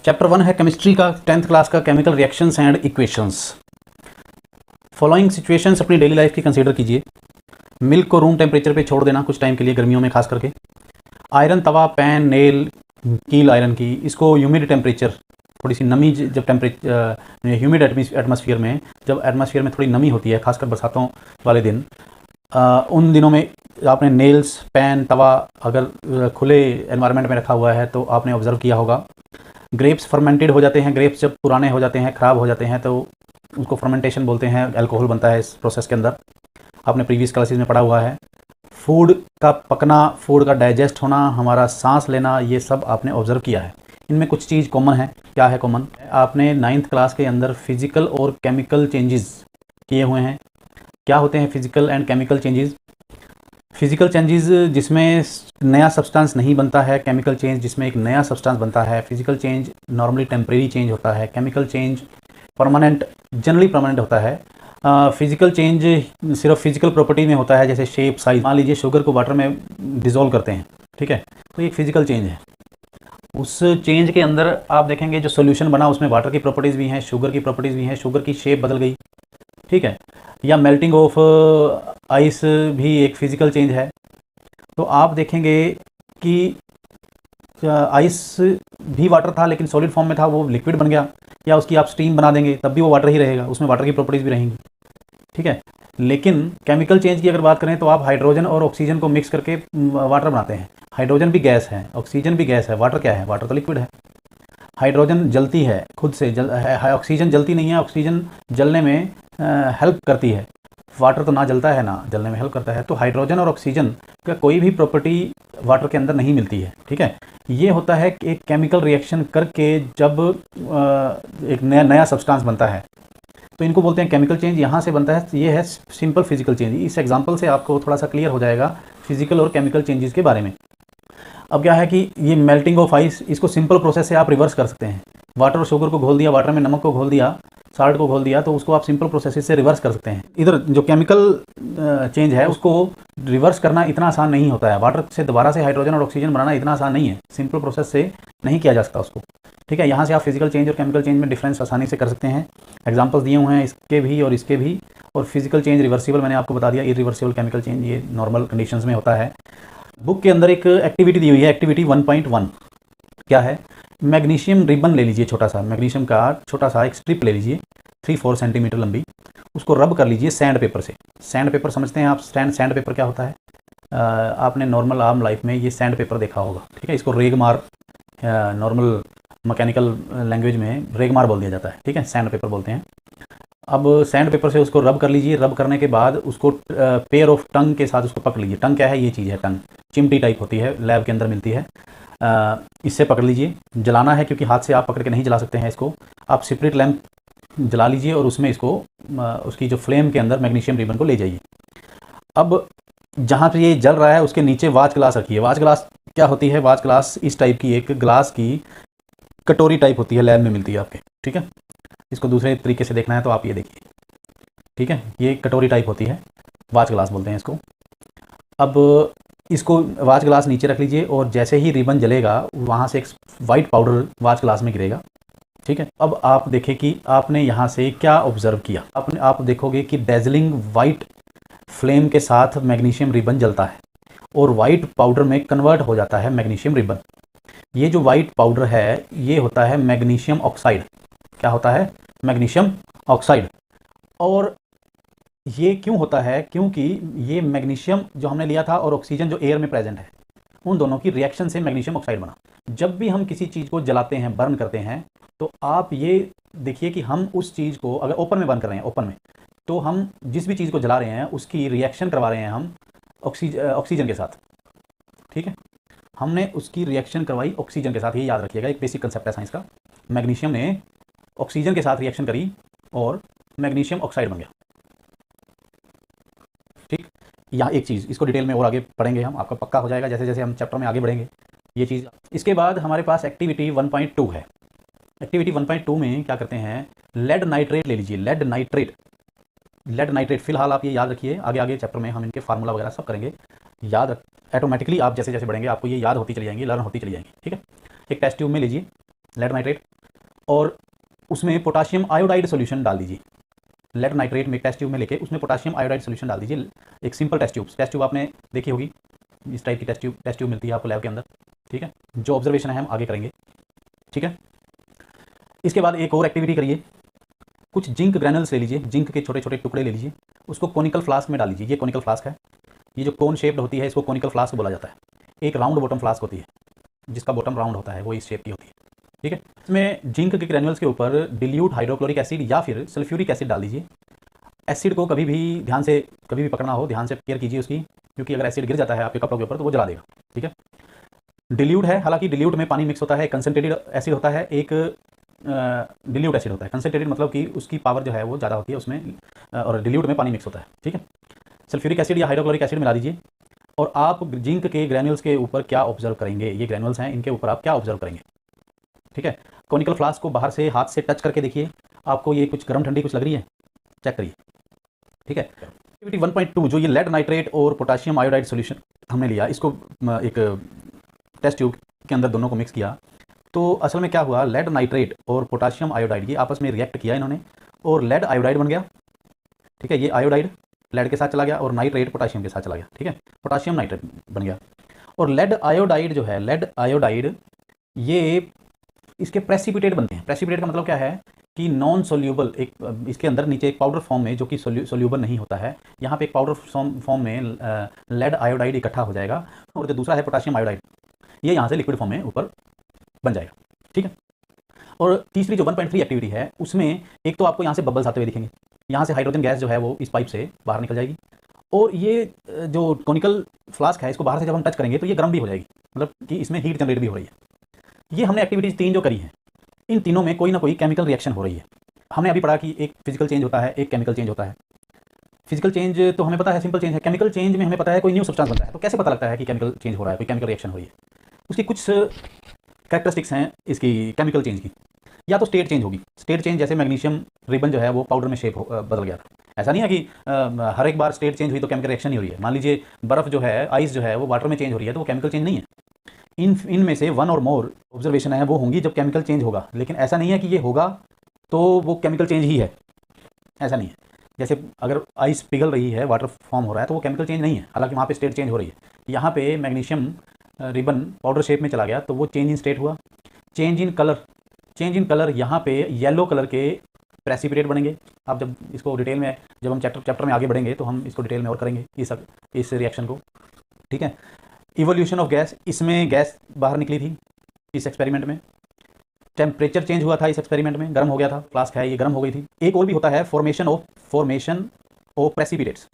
Chapter 1 है chemistry का 10th class का chemical reactions and equations. Following situations अपनी डेली लाइफ की कंसीडर कीजिए। मिल्क को रूम टेम्परेचर पे छोड़ देना कुछ टाइम के लिए, गर्मियों में खास करके। आयरन तवा, पैन, नेल, कील आयरन की, इसको ह्यूमिड टेम्परेचर, थोड़ी सी नमी जब टेम्परेचर ह्यूमिड एटमॉस्फेयर में, जब एटमॉस्फेयर में थोड़ी नमी होती है, खासकर बरसातों वाले दिन, उन दिनों में आपने नेल्स, पैन, तवा अगर खुले एनवायरनमेंट में रखा हुआ है तो आपने ऑब्जर्व किया होगा। ग्रेप्स फर्मेंटेड हो जाते हैं, ग्रेप्स जब पुराने हो जाते हैं, ख़राब हो जाते हैं तो उसको फर्मेंटेशन बोलते हैं, अल्कोहल बनता है इस प्रोसेस के अंदर, आपने प्रीवियस क्लासेस में पढ़ा हुआ है। फूड का पकना, फूड का डाइजेस्ट होना, हमारा सांस लेना, ये सब आपने ऑब्जर्व किया है। इनमें कुछ चीज़ कॉमन है। क्या है कॉमन? आपने 9th क्लास के अंदर फिजिकल और केमिकल चेंजेस किए हुए हैं। क्या होते हैं physical and chemical changes? Physical changes जिसमें नया सब्सटेंस नहीं बनता है, केमिकल चेंज जिसमें एक नया सब्सटेंस बनता है। Physical change normally temporary change होता है, chemical change permanent, generally permanent होता है। फिजिकल चेंज सिर्फ फिजिकल प्रॉपर्टी में होता है, जैसे शेप, साइज। मान लीजिए शुगर को वाटर में डिज़ोल्व करते हैं, ठीक है, तो ये एक फिजिकल चेंज है। उस चेंज के अंदर आप देखेंगे जो सोल्यूशन बना उसमें वाटर की प्रॉपर्टीज़ भी हैं, शुगर की प्रॉपर्टीज़ भी हैं, शुगर की शेप बदल गई, ठीक है। या मेल्टिंग ऑफ आइस भी एक फिजिकल चेंज है। तो आप देखेंगे कि आइस भी वाटर था लेकिन सॉलिड फॉर्म में था, वो लिक्विड बन गया, या उसकी आप स्टीम बना देंगे तब भी वो वाटर ही रहेगा, उसमें वाटर की प्रॉपर्टीज़ भी रहेंगी, ठीक है। लेकिन केमिकल चेंज की अगर बात करें तो आप हाइड्रोजन और ऑक्सीजन को मिक्स करके वाटर बनाते हैं। हाइड्रोजन भी गैस है, ऑक्सीजन भी गैस है, वाटर क्या है? वाटर तो लिक्विड है। हाइड्रोजन जलती है खुद से, ऑक्सीजन जलती नहीं है, ऑक्सीजन जलने में हेल्प करती है। वाटर तो ना जलता है ना जलने में हेल्प करता है। तो हाइड्रोजन और ऑक्सीजन का कोई भी प्रॉपर्टी वाटर के अंदर नहीं मिलती है, ठीक है। ये होता है कि एक केमिकल रिएक्शन करके जब एक नया सब्सटेंस बनता है तो इनको बोलते हैं केमिकल चेंज। यहाँ से बनता है, ये है सिंपल फिजिकल चेंज। इस एग्जांपल से आपको थोड़ा सा क्लियर हो जाएगा फिजिकल और केमिकल चेंजेस के बारे में। अब क्या है कि ये मेल्टिंग ऑफ आइस, इसको सिंपल प्रोसेस से आप रिवर्स कर सकते हैं। वाटर और शुगर को घोल दिया, वाटर में नमक को घोल दिया, साल्ट को घोल दिया, तो उसको आप सिंपल प्रोसेस से रिवर्स कर सकते हैं। इधर जो केमिकल चेंज है उसको रिवर्स करना इतना आसान नहीं होता है। वाटर से दोबारा से हाइड्रोजन और ऑक्सीजन बनाना इतना आसान नहीं है, सिंपल प्रोसेस से नहीं किया जा सकता उसको, ठीक है। यहाँ से आप फिजिकल चेंज और केमिकल चेंज में डिफरेंस आसानी से कर सकते हैं। एग्जाम्पल्स दिए हुए हैं इसके भी और इसके भी। और फिजिकल चेंज रिवर्सिबल मैंने आपको बता दिया, इरिवर्सिबल केमिकल चेंज ये नॉर्मल कंडीशंस में होता है। बुक के अंदर एक एक्टिविटी दी हुई है, एक्टिविटी 1.1। क्या है? मैग्नीशियम रिबन ले लीजिए, छोटा सा मैग्नीशियम का छोटा सा एक स्ट्रिप ले लीजिए, 3-4 सेंटीमीटर लंबी। उसको रब कर लीजिए सैंड पेपर से। सैंड पेपर समझते हैं आप? सैंड पेपर क्या होता है? आपने नॉर्मल आम लाइफ में ये सैंड पेपर देखा होगा, ठीक है। इसको रेगमार, नॉर्मल मैकेनिकल लैंग्वेज में रेगमार बोल दिया जाता है, ठीक है, सैंड पेपर बोलते हैं। अब सैंड पेपर से उसको रब कर लीजिए। रब करने के बाद उसको पेयर ऑफ टंग के साथ उसको पकड़ लीजिए। टंग क्या है? ये चीज़ है टंग, चिमटी टाइप होती है, लैब के अंदर मिलती है। इससे पकड़ लीजिए। जलाना है क्योंकि हाथ से आप पकड़ के नहीं जला सकते हैं इसको। आप स्पिरिट लैंप जला लीजिए और उसमें इसको उसकी जो फ्लेम के अंदर मैग्नीशियम रिबन को ले जाइए। अब जहाँ पे ये जल रहा है उसके नीचे वाच ग्लास रखिए। वाच ग्लास क्या होती है? वाच ग्लास इस टाइप की एक ग्लास की कटोरी टाइप होती है, लैब में मिलती है आपके, ठीक है। इसको दूसरे तरीके से देखना है तो आप ये देखिए, ठीक है। ये कटोरी टाइप होती है, वाच ग्लास बोलते हैं इसको। अब इसको वाच ग्लास नीचे रख लीजिए और जैसे ही रिबन जलेगा वहाँ से एक वाइट पाउडर वाच ग्लास में गिरेगा, ठीक है। अब आप देखें कि आपने यहाँ से क्या ऑब्जर्व किया। आप देखोगे कि डेजलिंग वाइट फ्लेम के साथ मैग्नीशियम रिबन जलता है और वाइट पाउडर में कन्वर्ट हो जाता है मैग्नीशियम रिबन। ये जो वाइट पाउडर है ये होता है मैग्नीशियम ऑक्साइड। क्या होता है? Magnesium oxide. और ये क्यों होता है? क्योंकि ये मैग्नीशियम जो हमने लिया था और ऑक्सीजन जो एयर में प्रेजेंट है, उन दोनों की रिएक्शन से मैग्नीशियम ऑक्साइड बना। जब भी हम किसी चीज़ को जलाते हैं, बर्न करते हैं, तो आप ये देखिए कि हम उस चीज़ को अगर ओपन में बर्न कर रहे हैं, ओपन में, तो हम जिस भी चीज़ को जला रहे हैं उसकी रिएक्शन करवा रहे हैं हम ऑक्सीजन के साथ, ठीक है। हमने उसकी रिएक्शन करवाई ऑक्सीजन के साथ, ये याद रखिएगा, एक बेसिक कंसेप्ट है साइंस का। मैग्नीशियम ने ऑक्सीजन के साथ रिएक्शन करी और मैग्नीशियम ऑक्साइड बन गया, ठीक। यहाँ एक चीज़, इसको डिटेल में और आगे पढ़ेंगे हम, आपका पक्का हो जाएगा जैसे जैसे हम चैप्टर में आगे बढ़ेंगे ये चीज़। इसके बाद हमारे पास एक्टिविटी 1.2 है। एक्टिविटी 1.2 में क्या करते हैं? लेड नाइट्रेट ले लीजिए, लेड नाइट्रेट। लेड नाइट्रेट फिलहाल आप ये याद रखिए, आगे आगे चैप्टर में हम इनके फार्मूला वगैरह सब करेंगे। याद ऑटोमेटिकली आप जैसे जैसे बढ़ेंगे आपको ये याद होती चली जाएंगी, लर्न होती चली जाएंगी, ठीक है। एक टेस्ट ट्यूब में लीजिए लेड नाइट्रेट, और उसमें पोटाशियम आयोडाइड सोल्यूशन डाल दीजिए। लेड नाइट्रेट में टेस्ट ट्यूब में लेके उसमें पोटाशियम आयोडाइड सोल्यूशन डाल दीजिए। एक सिंपल टेस्ट ट्यूब आपने देखी होगी, इस टाइप की टेस्ट ट्यूब मिलती है आपको लैब के अंदर, ठीक है। जो ऑब्जर्वेशन है हम आगे करेंगे, ठीक है। इसके बाद एक और एक्टिविटी करिए, कुछ जिंक ग्रैनुल्स ले लीजिए, जिंक के छोटे छोटे टुकड़े ले लीजिए, उसको कोनिकल फ्लास्क में डाल लीजिए। ये कोनिकल फ्लास्क है, ये जो कोन शेप्ड होती है इसको कोनिकल फ्लास्क बोला जाता है। एक राउंड बॉटम फ्लास्क होती है जिसका बॉटम राउंड होता है, वो इस शेप की होती है, ठीक है। इसमें जिंक के ग्रैनुल्स के ऊपर डिल्यूट हाइड्रोक्लोरिक एसिड या फिर सल्फ्यूरिक एसिड डाल दीजिए। एसिड को कभी भी ध्यान से, कभी भी पकड़ना हो ध्यान से केयर कीजिए उसकी, क्योंकि अगर एसिड गिर जाता है आपके कपड़ों के ऊपर तो वो जला देगा, ठीक है। डिल्यूट है, हालांकि डिल्यूट में पानी मिक्स होता है, कंसनट्रेटेड एसिड होता है, एक डिल्यूट एसिड होता है। कंसनट्रेटेड मतलब कि उसकी पावर जो है वो ज़्यादा होती है उसमें, और डिल्यूट में पानी मिक्स होता है, ठीक है। सल्फ्यूरिक एसिड या हाइड्रोक्लोरिक एसिड मिला दीजिए। और आप जिंक के ग्रैनुल्स के ऊपर क्या ऑब्जर्व करेंगे, ये ग्रैनुल्स हैं, इनके ऊपर आप क्या ऑब्जर्व करेंगे, ठीक है। कोनिकल फ्लास्क को बाहर से हाथ से टच करके देखिए, आपको ये कुछ गर्म ठंडी कुछ लग रही है, चेक करिए, ठीक है। एक्टिविटी 1.2 जो ये लेड नाइट्रेट और पोटाशियम आयोडाइड सॉल्यूशन हमने लिया, इसको एक टेस्ट ट्यूब के अंदर दोनों को मिक्स किया, तो असल में क्या हुआ, लेड नाइट्रेट और पोटाशियम आयोडाइड ये आपस में रिएक्ट किया इन्होंने, और लेड आयोडाइड बन गया, ठीक है। ये आयोडाइड लेड के साथ चला गया और नाइट्रेट पोटाशियम के साथ चला गया, ठीक है। पोटाशियम नाइट्रेट बन गया। और लेड आयोडाइड जो है, लेड आयोडाइड ये इसके प्रेसिपिटेट बनते हैं। प्रेसिपिटेट का मतलब क्या है कि नॉन सोल्यूबल, एक इसके अंदर नीचे एक पाउडर फॉर्म में जो कि सोल्यूबल नहीं होता है, यहाँ पे एक पाउडर फॉर्म में लेड आयोडाइड इकट्ठा हो जाएगा, और जो दूसरा है पोटाशियम आयोडाइड, ये यहाँ से लिक्विड फॉर्म में ऊपर बन जाएगा, ठीक है। और तीसरी जो 1.3 एक्टिविटी है उसमें एक तो आपको यहाँ से बबल्स आते हुए दिखेंगे, यहाँ से हाइड्रोजन गैस जो है वो इस पाइप से बाहर निकल जाएगी, और ये जो कोनिकल फ्लास्क है इसको बाहर से जब हम टच करेंगे तो ये गर्म भी हो जाएगी, मतलब कि इसमें हीट जनरेट भी हो रही है। ये हमने एक्टिविटीज़ 3 जो करी हैं, इन तीनों में कोई ना कोई केमिकल रिएक्शन हो रही है। हमने अभी पढ़ा कि एक फिजिकल चेंज होता है, एक केमिकल चेंज होता है। फिजिकल चेंज तो हमें पता है, सिंपल चेंज है। केमिकल चेंज में हमें पता है कोई न्यू सब्सटेंस बनता है, तो कैसे पता लगता है कि केमिकल चेंज हो रहा है, कोई केमिकल रिएक्शन हो रही है। उसकी कुछ कैरेक्टरिस्टिक्स हैं इसकी केमिकल चेंज की। या तो स्टेट चेंज होगी, स्टेट चेंज जैसे मैग्नीशियम रिबन जो है वो पाउडर में शेप बदल गया था। ऐसा नहीं है कि हर एक बार स्टेट चेंज हुई तो केमिकल रिएक्शन नहीं हो रही है। मान लीजिए बर्फ़ जो है, आइस जो है वो वाटर में चेंज हो रही है, तो वो केमिकल चेंज नहीं है। इनमें से 1 और मोर ऑब्जर्वेशन है वो होंगी जब केमिकल चेंज होगा, लेकिन ऐसा नहीं है कि ये होगा तो वो केमिकल चेंज ही है, ऐसा नहीं है। जैसे अगर आइस पिघल रही है, वाटर फॉर्म हो रहा है, तो वो केमिकल चेंज नहीं है, हालांकि वहाँ पे स्टेट चेंज हो रही है। यहाँ पे मैग्नीशियम रिबन पाउडर शेप में चला गया तो वो चेंज इन स्टेट हुआ। Change in colour, change in colour, यहाँ पे येलो कलर के प्रेसिपिटेट बनेंगे। आप जब इसको डिटेल में, जब हम चैप्टर में आगे बढ़ेंगे तो हम इसको डिटेल में और करेंगे इस रिएक्शन को, ठीक है। इवोल्यूशन ऑफ गैस, इसमें गैस बाहर निकली थी इस एक्सपेरिमेंट में। टेम्परेचर चेंज हुआ था इस एक्सपेरिमेंट में, गर्म हो गया था, फ्लास्क है ये गर्म हो गई थी। एक और भी होता है फॉर्मेशन ऑफ प्रेसिपिटेट्स।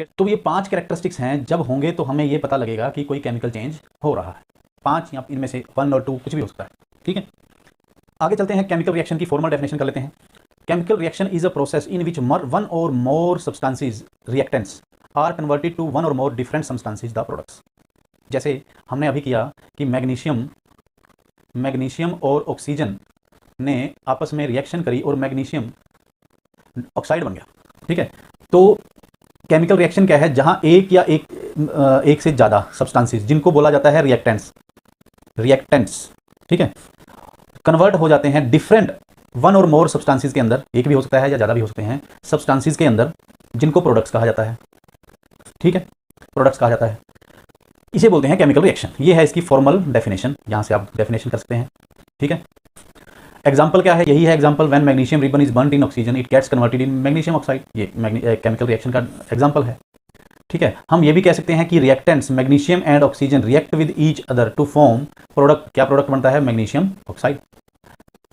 तो ये 5 कैरेक्टरिस्टिक्स हैं, जब होंगे तो हमें ये पता लगेगा कि कोई केमिकल चेंज हो रहा है। 5 या इनमें से 1 और 2 कुछ भी हो सकता है, ठीक है। आगे चलते हैं, केमिकल रिएक्शन की फॉर्मल डेफिनेशन कर लेते हैं। Chemical reaction is a process in which 1 और more substances reactants are converted to 1 और more different substances the products. जैसे हमने अभी किया कि मैग्नीशियम और ऑक्सीजन ने आपस में रिएक्शन करी और मैग्नीशियम ऑक्साइड बन गया, ठीक है। तो केमिकल रिएक्शन क्या है, जहां एक से ज़्यादा सब्सटेंसेस, जिनको बोला जाता है रिएक्टेंट्स, ठीक है, कन्वर्ट हो जाते हैं डिफरेंट 1 और मोर सब्सटेंसेस के अंदर। एक भी हो सकता है या ज़्यादा भी हो सकते हैं सब्सटेंसेस के अंदर, जिनको प्रोडक्ट्स कहा जाता है, ठीक है, प्रोडक्ट्स कहा जाता है। इसे बोलते हैं केमिकल रिएक्शन। ये है इसकी फॉर्मल डेफिनेशन, यहाँ से आप डेफिनेशन कर सकते हैं, ठीक है। एग्जाम्पल क्या है, यही है example, when magnesium ribbon is burned in oxygen it gets converted in magnesium oxide. ये केमिकल रिएक्शन का एग्जाम्पल है, ठीक है। हम ये भी कह सकते हैं कि reactants magnesium and oxygen react with each other to form product. क्या प्रोडक्ट बनता है, मैग्नीशियम ऑक्साइड।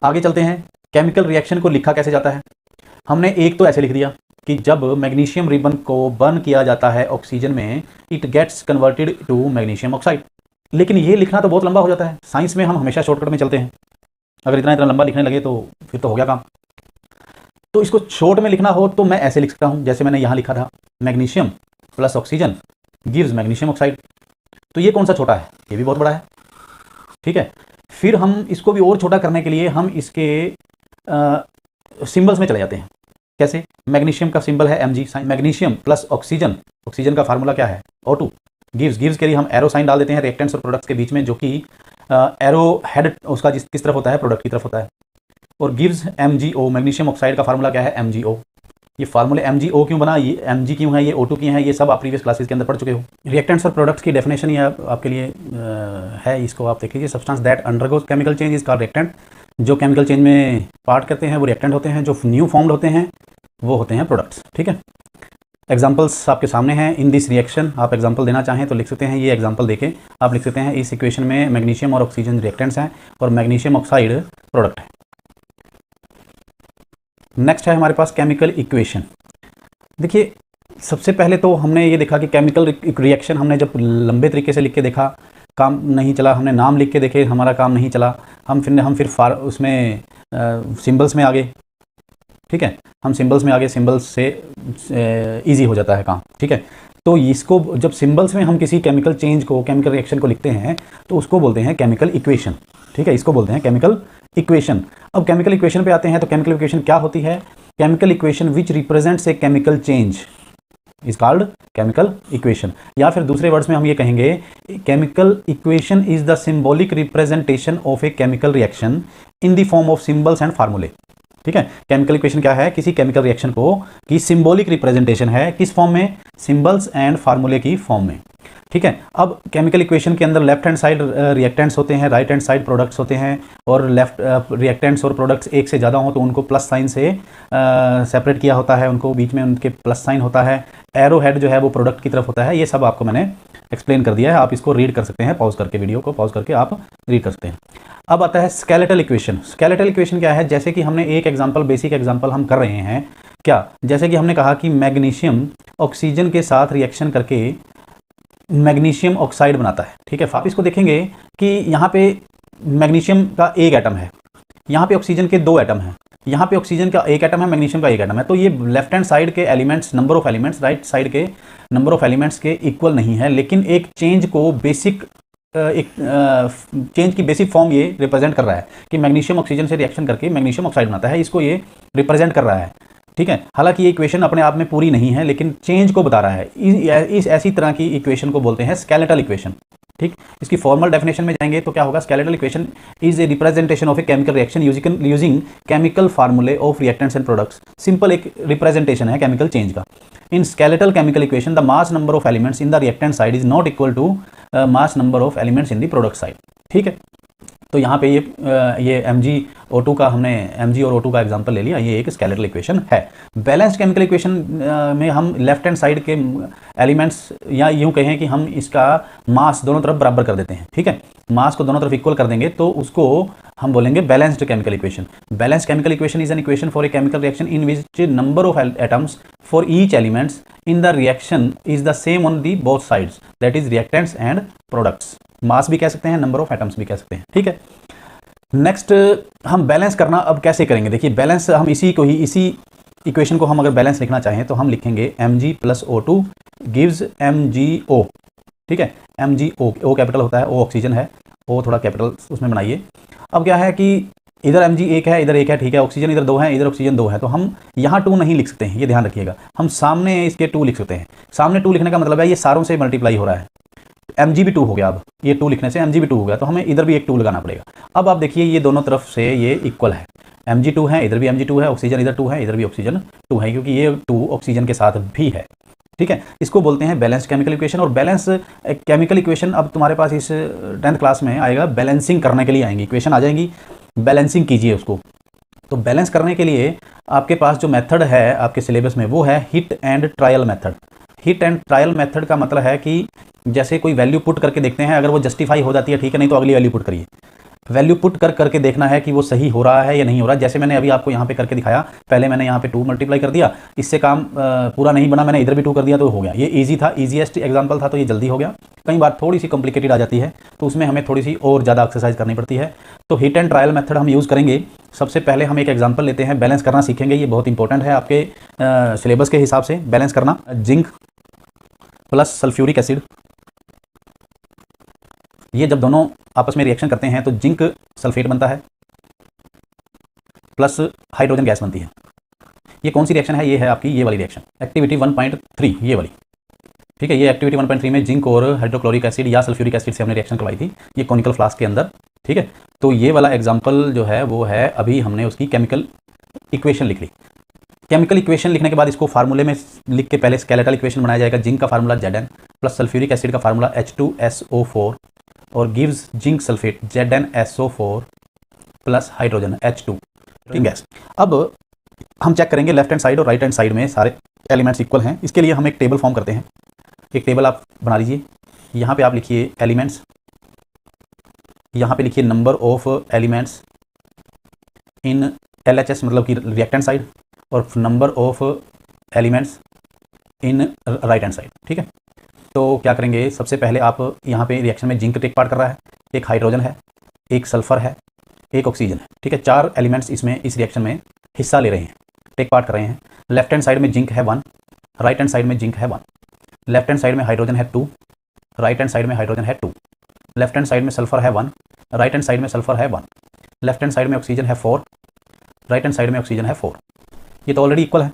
आगे चलते हैं, केमिकल रिएक्शन को लिखा कैसे जाता है। हमने एक तो ऐसे लिख दिया कि जब मैग्नीशियम रिबन को बर्न किया जाता है ऑक्सीजन में, it gets converted to magnesium oxide. लेकिन ये लिखना तो बहुत लंबा हो जाता है, साइंस में हम हमेशा शॉर्टकट में चलते हैं। अगर इतना लंबा लिखने लगे तो फिर तो हो गया काम। तो इसको शॉर्ट में लिखना हो तो मैं ऐसे लिख सकता हूँ, जैसे मैंने यहाँ लिखा था, magnesium plus oxygen gives magnesium oxide. तो ये कौन सा छोटा है, ये भी बहुत बड़ा है, ठीक है। फिर हम इसको भी और छोटा करने के लिए हम इसके सिंबल्स में चले जाते हैं। कैसे, मैग्नीशियम का सिंबल है Mg, magnesium plus oxygen, oxygen का फार्मूला क्या है O2, गिव्स के लिए हम एरो साइन डाल देते हैं रिएक्टेंट्स और प्रोडक्ट्स के बीच में, जो कि एरो हेड उसका किस तरफ होता है, प्रोडक्ट की तरफ होता है। और गिव्स MgO, मैग्नीशियम ऑक्साइड का फार्मूला क्या है, MgO। ये फार्मूले MgO क्यों बना, ये Mg क्यों है, ये O2 क्यों है, ये सब आप प्रीवियस क्लासेस के अंदर पढ़ चुके हो। रिएक्टेंट्स और प्रोडक्ट्स की डेफिनेशन ये आपके लिए है, इसको आप देख लीजिए। Substance that undergoes chemical change is called reactant. जो केमिकल चेंज में पार्ट करते हैं वो रिएक्टेंट होते हैं, जो न्यू फॉर्म्ड होते हैं वो होते हैं प्रोडक्ट्स। ठीक है, एग्जाम्पल्स आपके सामने हैं। इन दिस रिएक्शन, आप एग्जाम्पल देना चाहें तो लिख सकते हैं, ये एग्जाम्पल देके आप लिख सकते हैं इस इक्वेशन में मैग्नीशियम और ऑक्सीजन रिएक्टेंट्स हैं और मैग्नीशियम ऑक्साइड प्रोडक्ट है। नेक्स्ट है हमारे पास केमिकल इक्वेशन। देखिए, सबसे पहले तो हमने ये देखा कि केमिकल रिएक्शन हमने जब लंबे तरीके से लिख के देखा, काम नहीं चला। हमने नाम लिख के देखे, हमारा काम नहीं चला। हम फिर उसमें सिंबल्स में आ गए। ठीक है, हम सिंबल्स में आ गए, सिंबल्स से इजी हो जाता है काम। ठीक है, तो इसको जब सिंबल्स में हम किसी केमिकल चेंज को, केमिकल रिएक्शन को लिखते हैं तो उसको बोलते हैं केमिकल इक्वेशन। ठीक है, इसको बोलते हैं केमिकल इक्वेशन। अब केमिकल इक्वेशन पे आते हैं तो केमिकल इक्वेशन क्या होती है। Chemical equation which represents a chemical change is called chemical equation. या फिर दूसरे वर्ड्स में हम ये कहेंगे, chemical equation is the symbolic representation of a chemical reaction in the form of symbols and फार्मूले। ठीक है, केमिकल इक्वेशन क्या है, किसी केमिकल रिएक्शन को की सिंबॉलिक रिप्रेजेंटेशन है, किस फॉर्म में, सिंबल्स एंड फार्मूले की फॉर्म में। ठीक है, अब केमिकल इक्वेशन के अंदर लेफ्ट हैंड साइड रिएक्टेंट्स होते हैं, राइट हैंड साइड प्रोडक्ट्स होते हैं। और लेफ्ट रिएक्टेंट्स और प्रोडक्ट्स एक से ज़्यादा हो तो उनको प्लस साइन से सेपरेट किया होता है, उनको बीच में उनके प्लस साइन होता है। एरो हेड जो है वो प्रोडक्ट की तरफ होता है। ये सब आपको मैंने एक्सप्लेन कर दिया है, आप इसको रीड कर सकते हैं, पॉज करके, वीडियो को पॉज करके आप रीड कर सकते हैं। अब आता है स्केलेटल इक्वेशन। स्केलेटल इक्वेशन क्या है, जैसे कि हमने एक एग्जांपल, बेसिक एग्जांपल हम कर रहे हैं क्या, जैसे कि हमने कहा कि मैग्नीशियम ऑक्सीजन के साथ रिएक्शन करके मैग्नीशियम ऑक्साइड बनाता है। ठीक है, आप इसको देखेंगे कि यहाँ पे मैग्नीशियम का एक एटम है, यहाँ पे ऑक्सीजन के दो एटम हैं, यहाँ पे ऑक्सीजन का एक एटम है, मैग्नीशियम का एक एटम है। तो ये लेफ्ट हैंड साइड के elements, number of elements right side के नंबर ऑफ एलिमेंट्स के इक्वल नहीं है, लेकिन एक चेंज को बेसिक चेंज की बेसिक फॉर्म ये रिप्रेजेंट कर रहा है कि मैग्नीशियम ऑक्सीजन से रिएक्शन करके मैग्नीशियम ऑक्साइड बनाता है, इसको ये रिप्रेजेंट कर रहा है। ठीक है, हालांकि ये इक्वेशन अपने आप में पूरी नहीं है, लेकिन चेंज को बता रहा है। इस ऐसी तरह की इक्वेशन को बोलते हैं स्केलेटल इक्वेशन। ठीक, इसकी फॉर्मल डेफिनेशन में जाएंगे तो क्या होगा, skeletal equation is a representation of a chemical reaction using chemical formulae of reactants and products. Simple एक रिप्रेजेंटेशन है केमिकल चेंज का। In skeletal chemical equation the mass number of elements in the reactant side is not equal to mass number of elements in the product side. ठीक है, तो यहाँ पे ये MgO2 का, हमने Mg और O2 का एग्जांपल ले लिया, ये एक स्केलेटल इक्वेशन है। बैलेंस्ड केमिकल इक्वेशन में हम लेफ्ट हैंड साइड के एलिमेंट्स, या यूं कहें कि हम इसका मास दोनों तरफ बराबर कर देते हैं। ठीक है, मास को दोनों तरफ इक्वल कर देंगे तो उसको हम बोलेंगे balanced chemical equation. Balanced chemical equation is an equation for a chemical reaction in which number of atoms for each elements in the reaction is the same on the both sides, that is reactants and products. Mass भी कह सकते हैं, number of atoms भी कह सकते हैं। ठीक है, नेक्स्ट हम बैलेंस करना अब कैसे करेंगे। देखिए, बैलेंस हम इसी इक्वेशन को हम अगर बैलेंस लिखना चाहें तो हम लिखेंगे Mg plus O2 gives MgO। ठीक है, MgO, O कैपिटल होता है, O ऑक्सीजन है, O थोड़ा कैपिटल उसमें बनाइए। अब क्या है कि इधर Mg एक है, इधर एक है। ठीक है, ऑक्सीजन इधर दो है, इधर ऑक्सीजन दो है, तो हम यहाँ 2 नहीं लिख सकते हैं, ये ध्यान रखिएगा। हम सामने इसके 2 लिख सकते हैं। सामने 2 लिखने का मतलब है ये सारों से मल्टीप्लाई हो रहा है, Mg भी 2 हो गया। अब ये 2 लिखने से Mg भी 2 हो गया, तो हमें इधर भी एक 2 लगाना पड़ेगा। अब आप देखिए, ये दोनों तरफ से ये इक्वल है, Mg 2 है, इधर भी Mg 2 है, ऑक्सीजन इधर 2 है, इधर भी ऑक्सीजन 2 है, क्योंकि ये 2 ऑक्सीजन के साथ भी है। ठीक है, इसको बोलते हैं बैलेंस्ड केमिकल इक्वेशन। और बैलेंस केमिकल इक्वेशन अब तुम्हारे पास इस 10th क्लास में आएगा, बैलेंसिंग करने के लिए आएंगी इक्वेशन, आ जाएंगी, बैलेंसिंग कीजिए उसको। तो बैलेंस करने के लिए आपके पास जो मेथड है आपके सिलेबस में वो है hit and trial method. Hit and trial method का मतलब है कि जैसे कोई वैल्यू पुट करके देखते हैं, अगर वो जस्टिफाई हो जाती है ठीक है, नहीं तो अगली वैल्यू पुट करिए। वैल्यू पुट करके देखना है कि वो सही हो रहा है या नहीं हो रहा। जैसे मैंने अभी आपको यहाँ पे करके दिखाया, पहले मैंने यहाँ पे 2 मल्टीप्लाई कर दिया, इससे काम पूरा नहीं बना, मैंने इधर भी 2 कर दिया तो हो गया। ये इजी था, ईजीएस्ट एग्जाम्पल था, तो ये जल्दी हो गया। कई बार थोड़ी सी कॉम्प्लिकेटेड आ जाती है, तो उसमें हमें थोड़ी सी और ज़्यादा एक्सरसाइज करनी पड़ती है। तो हिट एंड ट्रायल मेथड हम यूज़ करेंगे। सबसे पहले हम एक एग्जाम्पल लेते हैं, बैलेंस करना सीखेंगे, ये बहुत इंपॉर्टेंट है आपके सिलेबस के हिसाब से। बैलेंस करना, जिंक प्लस सल्फ्यूरिक एसिड, ये जब दोनों आपस में रिएक्शन करते हैं तो जिंक सल्फेट बनता है प्लस हाइड्रोजन गैस बनती है। ये कौन सी रिएक्शन है, ये है आपकी ये वाली रिएक्शन, एक्टिविटी 1.3 ये वाली। ठीक है, ये एक्टिविटी 1.3 में जिंक और हाइड्रोक्लोरिक एसिड या सल्फ्यूरिक एसिड से हमने रिएक्शन करवाई थी, ये कॉनिकल फ्लास्क के अंदर। ठीक है, तो ये वाला एग्जाम्पल जो है वो है, अभी हमने उसकी केमिकल इक्वेशन लिख ली। केमिकल इक्वेशन लिखने के बाद इसको फार्मूले में लिख के पहले स्केलेटल इक्वेशन बनाया जाएगा। जिंक का formula Zn plus sulphuric acid का फार्मूला H2SO4 और gives zinc sulphate ZnSO4 plus hydrogen H2 gas. अब हम चेक करेंगे लेफ्ट हैंड साइड और राइट हैंड साइड में सारे एलिमेंट्स इक्वल हैं। इसके लिए हम एक टेबल फॉर्म करते हैं। एक टेबल आप बना लीजिए। यहाँ पे आप लिखिए एलिमेंट्स, यहाँ पे लिखिए number of elements in LHS मतलब कि रिएक्टेंट साइड, और number of elements in right hand side. ठीक है, तो क्या करेंगे, सबसे पहले आप यहाँ पे रिएक्शन में जिंक टेक पार्ट कर रहा है, एक हाइड्रोजन है, एक सल्फर है, एक ऑक्सीजन है। ठीक है, 4 एलिमेंट्स इसमें इस रिएक्शन में हिस्सा ले रहे हैं, टेक पार्ट कर रहे हैं। लेफ्ट हैंड साइड में जिंक है 1, राइट हैंड साइड में जिंक है 1, लेफ्ट हैंड साइड में हाइड्रोजन है 2, राइट हैंड साइड में हाइड्रोजन है 2, लेफ्ट हैंड साइड में सल्फर है 1, राइट हैंड साइड में सल्फर है 1, लेफ्ट हैंड साइड में ऑक्सीजन है 4, राइट हैंड साइड में ऑक्सीजन है 4। ये तो ऑलरेडी इक्वल है।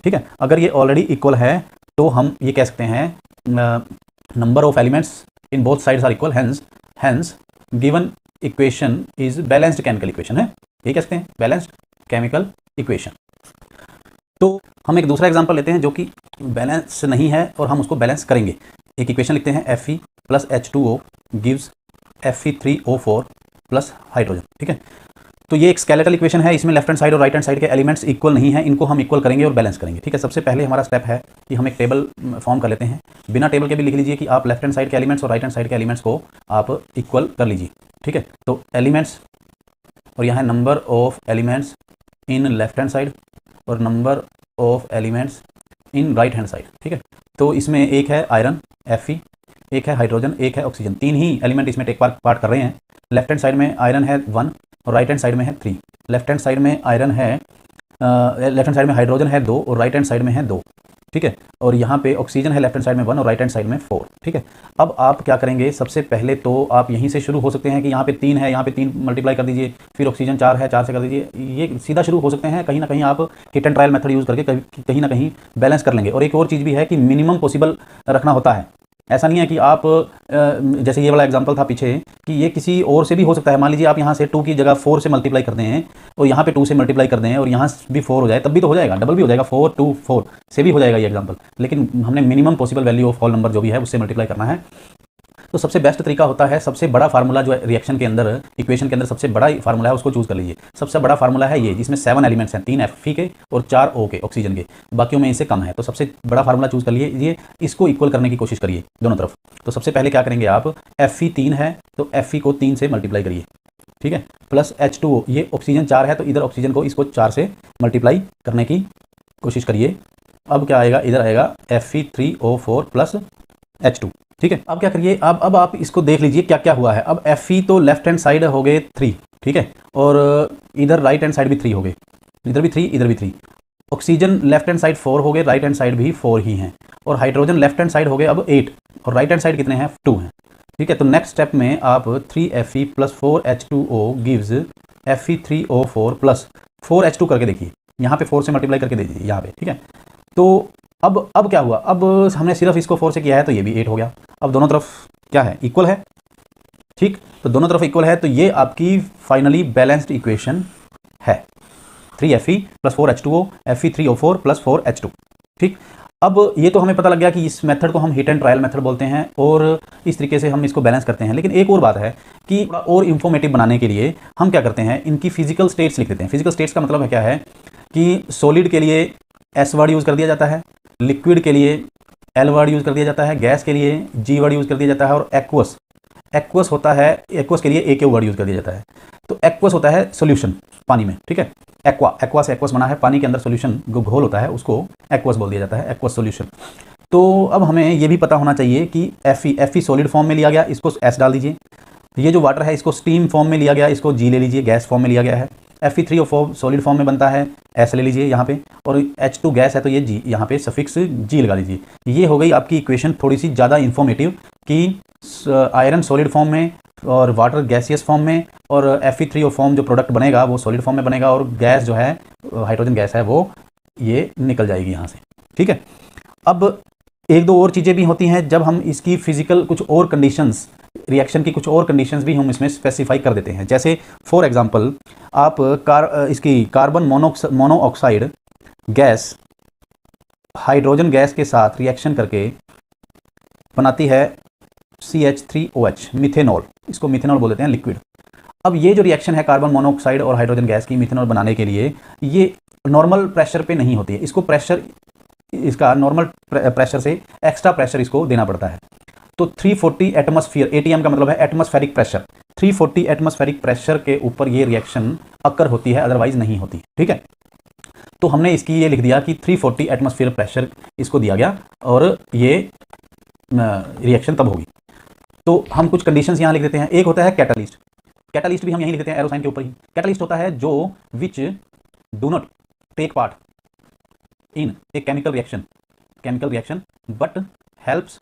ठीक है, अगर ये ऑलरेडी इक्वल है तो हम ये कह सकते हैं number of elements in both sides are equal, hence given equation is balanced chemical equation है। ये कह सकते हैं बैलेंस्ड केमिकल इक्वेशन। तो हम एक दूसरा एग्जांपल लेते हैं जो कि बैलेंस नहीं है और हम उसको बैलेंस करेंगे। एक इक्वेशन लिखते हैं Fe plus H2O gives Fe3O4 plus hydrogen. ठीक है, तो ये एक स्केलेटल इक्वेशन है, इसमें लेफ्ट हैंड साइड और राइट हैंड साइड के एलिमेंट्स इक्वल नहीं है, इनको हम इक्वल करेंगे और बैलेंस करेंगे। ठीक है, सबसे पहले हमारा स्टेप है कि हम एक टेबल फॉर्म कर लेते हैं। बिना टेबल के भी लिख लीजिए कि आप लेफ्ट हैंड साइड के एलिमेंट्स और राइट हैंड साइड के एलिमेंट्स को आप इक्वल कर लीजिए। ठीक है, तो एलिमेंट्स और यहाँ number of elements in left hand side और number of elements in right hand side. ठीक है, तो इसमें एक है आयरन Fe, एक है हाइड्रोजन, एक है ऑक्सीजन, 3 ही एलिमेंट इसमें टेक पार्ट कर रहे हैं। लेफ्ट हैंड साइड में आयरन है 1 और राइट हैंड साइड में है 3। लेफ्ट हैंड साइड में आयरन है, लेफ्ट हैंड साइड में हाइड्रोजन है 2 और राइट हैंड साइड में है 2। ठीक है, और यहाँ पे ऑक्सीजन है लेफ्ट हैंड साइड में 1 और राइट हैंड साइड में 4। ठीक है, अब आप क्या करेंगे, सबसे पहले तो आप यहीं से शुरू हो सकते हैं कि यहाँ पे 3 है, यहाँ पे 3 मल्टीप्लाई कर दीजिए, फिर ऑक्सीजन 4 है, 4 से कर दीजिए। ये सीधा शुरू हो सकते हैं। कहीं ना कहीं आप hit and trial method use करके कहीं ना कहीं बैलेंस कर लेंगे। और एक और चीज़ भी है कि मिनिमम पॉसिबल रखना होता है। ऐसा नहीं है कि आप जैसे ये वाला एग्जांपल था पीछे कि ये किसी और से भी हो सकता है। मान लीजिए आप यहाँ से 2 की जगह 4 से मल्टीप्लाई करते हैं और यहाँ पे 2 से मल्टीप्लाई कर दें और यहाँ भी 4 हो जाए, तब भी तो हो जाएगा, डबल भी हो जाएगा, 4 2 4 से भी हो जाएगा ये एग्जांपल। लेकिन हमने minimum possible value of whole number जो भी है उससे मल्टीप्लाई करना है। तो सबसे बेस्ट तरीका होता है, सबसे बड़ा फार्मूला जो है रिएक्शन के अंदर, इक्वेशन के अंदर सबसे बड़ा फार्मूला है उसको चूज कर लीजिए। सबसे बड़ा फार्मूला है ये, जिसमें 7 एलिमेंट्स हैं, 3 Fe के और 4 O के ऑक्सीजन के, बाकियों में इससे कम है। तो सबसे बड़ा फार्मूला चूज कर लीजिए, इसको इक्वल करने की कोशिश करिए दोनों तरफ। तो सबसे पहले क्या करेंगे आप, Fe 3 है तो Fe को 3 से मल्टीप्लाई करिए। ठीक है, प्लस H2O, ये ऑक्सीजन 4 है तो इधर ऑक्सीजन को इसको 4 से मल्टीप्लाई करने की कोशिश करिए। अब क्या आएगा, इधर आएगा Fe3O4 प्लस H2। ठीक है, अब क्या करिए, अब आप इसको देख लीजिए क्या क्या हुआ है। अब Fe तो लेफ्ट हैंड साइड हो गए 3, ठीक है, और इधर राइट हैंड साइड भी 3 हो गए, इधर भी 3 इधर भी 3। ऑक्सीजन लेफ्ट हैंड साइड 4 हो गए, राइट हैंड साइड भी 4 ही हैं, और हाइड्रोजन लेफ्ट हैंड साइड हो गए अब 8 और राइट हैंड साइड कितने हैं, 2 हैं। ठीक है, तो नेक्स्ट स्टेप में आप 3Fe plus 4H2O gives Fe3O4 plus 4H2 करके देखिए, यहाँ पे 4 से मल्टीप्लाई करके दीजिए यहाँ पे। ठीक है, तो अब क्या हुआ, अब हमने सिर्फ इसको 4 से किया है तो ये भी 8 हो गया। अब दोनों तरफ क्या है, इक्वल है। ठीक, तो दोनों तरफ इक्वल है तो ये आपकी फाइनली बैलेंस्ड इक्वेशन है, 3Fe plus 4H2O Fe3O4 plus 4H2। ठीक, अब ये तो हमें पता लग गया कि इस मेथड को हम हिट एंड ट्रायल मेथड बोलते हैं और इस तरीके से हम इसको बैलेंस करते हैं। लेकिन एक और बात है कि थोड़ा और इंफॉर्मेटिव बनाने के लिए हम क्या करते हैं, इनकी फिजिकल स्टेट्स लिख देते हैं। फिजिकल स्टेट्स का मतलब है क्या है कि सॉलिड के लिए S वर्ड यूज़ कर दिया जाता है, लिक्विड के लिए L वर्ड यूज़ कर दिया जाता है, गैस के लिए G वर्ड यूज़ कर दिया जाता है, और एक्वस होता है, एक्वस के लिए AQ वर्ड यूज़ कर दिया जाता है। तो एक्वस होता है सॉल्यूशन पानी में। ठीक है, एक्वा से एक्वस बना है, पानी के अंदर सॉल्यूशन घोल होता है उसको एक्वस बोल दिया जाता है, एक्वस सॉल्यूशन। तो अब हमें ये भी पता होना चाहिए कि Fe सॉलिड फॉर्म में लिया गया, इसको S डाल दीजिए। ये जो वाटर है इसको स्टीम फॉर्म में लिया गया, इसको G ले लीजिए, गैस फॉर्म में लिया गया है। Fe3O4 सॉलिड फॉर्म में बनता है, S ले लीजिए यहाँ पे, और H2 गैस है तो ये G, यहाँ पे सफिक्स G लगा लीजिए। ये हो गई आपकी इक्वेशन थोड़ी सी ज़्यादा इन्फॉर्मेटिव कि आयरन सॉलिड फॉर्म में और वाटर गैसियस फॉर्म में, और Fe3O फॉर्म जो प्रोडक्ट बनेगा वो सॉलिड फॉर्म में बनेगा, और गैस जो है हाइड्रोजन गैस है वो ये निकल जाएगी यहाँ से। ठीक है, अब एक दो और चीज़ें भी होती हैं जब हम इसकी फिजिकल कुछ और कंडीशंस, रिएक्शन की कुछ और कंडीशंस भी हम इसमें स्पेसिफाई कर देते हैं। जैसे फॉर एग्जांपल आप इसकी carbon monoxide gas hydrogen gas के साथ रिएक्शन करके बनाती है CH3OH, मिथेनॉल। इसको मिथेनॉल बोल देते हैं, लिक्विड। अब ये जो रिएक्शन है कार्बन मोनोऑक्साइड और हाइड्रोजन गैस की मिथेनॉल बनाने के लिए, ये नॉर्मल प्रेशर पे नहीं होती है। इसको प्रेशर, इसका नॉर्मल प्रेशर से एक्स्ट्रा प्रेशर इसको देना पड़ता है। तो 340 एटमॉस्फेयर, ATM का मतलब है एटमॉस्फेरिक प्रेशर, 340 एटमॉस्फेरिक प्रेशर के ऊपर ये रिएक्शन अकर होती है, अदरवाइज नहीं होती। ठीक है, तो हमने इसकी ये लिख दिया कि 340 एटमॉस्फेयर प्रेशर इसको दिया गया और ये रिएक्शन तब होगी। तो हम कुछ कंडीशंस यहाँ लिख देते हैं। एक होता है कैटालिस्ट, कैटालिस्ट भी हम यहीं लिख देते हैं एरो साइन के ऊपर ही। कैटालिस्ट होता है जो which do not take part in a chemical reaction but helps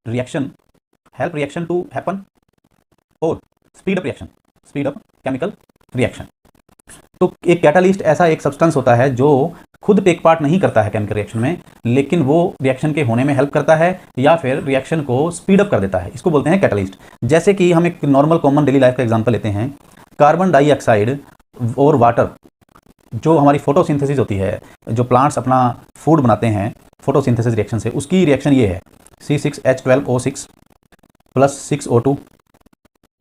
reaction to happen और स्पीड अप केमिकल रिएक्शन। तो एक कैटालिस्ट ऐसा एक सब्सटेंस होता है जो खुद टेक पार्ट नहीं करता है केमिकल रिएक्शन में, लेकिन वो रिएक्शन के होने में हेल्प करता है या फिर रिएक्शन को स्पीड अप कर देता है। इसको बोलते हैं कैटालिस्ट। जैसे कि हम एक नॉर्मल कॉमन डेली लाइफ का एग्जांपल लेते हैं, कार्बन डाइऑक्साइड और वाटर, जो हमारी फोटोसिंथेसिस होती है, जो प्लांट्स अपना फूड बनाते हैं फोटोसिंथेसिस रिएक्शन से, उसकी रिएक्शन ये है C6H12O6 + 6O2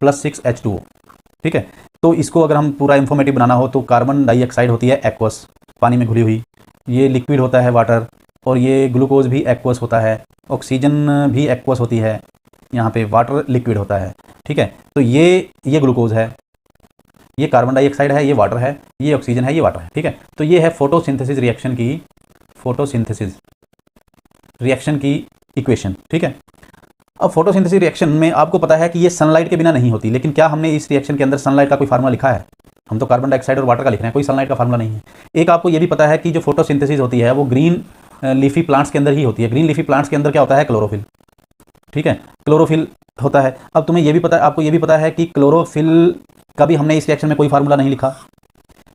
+ 6H2O। ठीक है, तो इसको अगर हम पूरा इंफॉर्मेटिव बनाना हो तो कार्बन डाइऑक्साइड होती है एक्वस, पानी में घुली हुई, ये लिक्विड होता है वाटर, और ये ग्लूकोज भी एक्वस होता है, ऑक्सीजन भी एक्वस होती है, यहाँ पे वाटर लिक्विड होता है। ठीक है, तो ये ग्लूकोज है, ये कार्बन डाइऑक्साइड है, ये वाटर है, ये ऑक्सीजन है, ये वाटर है। ठीक है, तो ये है फोटोसिंथेसिस रिएक्शन की इक्वेशन। ठीक है, अब फोटोसिंथेसिस रिएक्शन में आपको पता है कि ये सनलाइट के बिना नहीं होती, लेकिन क्या हमने इस रिएक्शन के अंदर सनलाइट का कोई फार्मूला लिखा है? हम तो कार्बन डाइऑक्साइड और वाटर का लिख रहे हैं, कोई सनलाइट का फार्मूला नहीं है। एक आपको ये भी पता है कि जो फोटोसिंथेसिस होती है वो ग्रीन लीफी प्लांट्स के अंदर ही होती है। ग्रीन लीफी प्लांट्स के अंदर क्या होता है? क्लोरोफिल। ठीक है, क्लोरोफिल होता है। अब तुम्हें ये भी पता है, आपको ये भी पता है कि क्लोरोफिल का भी हमने इस रिएक्शन में कोई फार्मूला नहीं लिखा।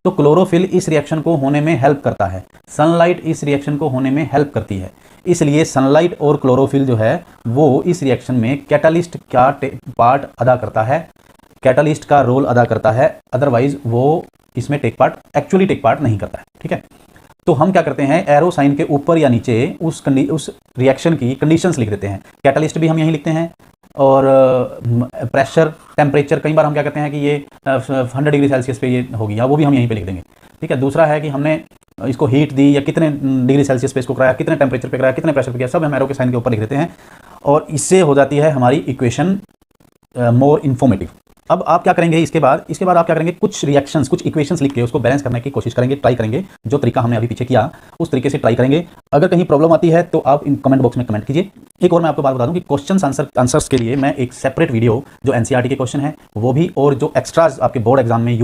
तो क्लोरोफिल इस रिएक्शन को होने में हेल्प करता है, सनलाइट इस रिएक्शन को होने में हेल्प करती है। इसलिए सनलाइट और क्लोरोफिल जो है वो इस रिएक्शन में कैटालिस्ट का पार्ट अदा करता है, कैटालिस्ट का रोल अदा करता है, अदरवाइज वो इसमें एक्चुअली टेक पार्ट नहीं करता है। ठीक है, तो हम क्या करते हैं, एरो साइन के ऊपर या नीचे उस रिएक्शन की कंडीशंस लिख देते हैं। कैटालिस्ट भी हम यहीं लिखते हैं, और प्रेशर, टेम्परेचर, कई बार हम क्या करते हैं कि ये 100 डिग्री सेल्सियस पे ये होगी, या वो भी हम यहीं पे लिख देंगे। ठीक है, दूसरा है कि हमने इसको हीट दी या कितने डिग्री सेल्सियस पे इसको कराया, कितने टेम्परेचर पे कराया, कितने प्रेशर पे किया, सब हम एरो के साइन के ऊपर लिख देते हैं, और इससे हो जाती है हमारी इक्वेशन मोर इन्फॉर्मेटिव। अब आप क्या करेंगे, इसके बाद आप क्या करेंगे, कुछ रिएक्शंस, कुछ इक्वेशंस लिख के उसको बैलेंस करने की कोशिश करेंगे, ट्राई करेंगे। जो तरीका हमने अभी पीछे किया उस तरीके से ट्राई करेंगे। अगर कहीं प्रॉब्लम आती है तो आप इन कमेंट बॉक्स में कमेंट कीजिए। एक और मैं आपको बात बता दूं कि क्वेश्चन आंसर्स के लिए मैं एक सेपरेट वीडियो, जो NCERT के क्वेश्चन है वो भी, और जो एक्स्ट्राज आपके बोर्ड एग्जाम में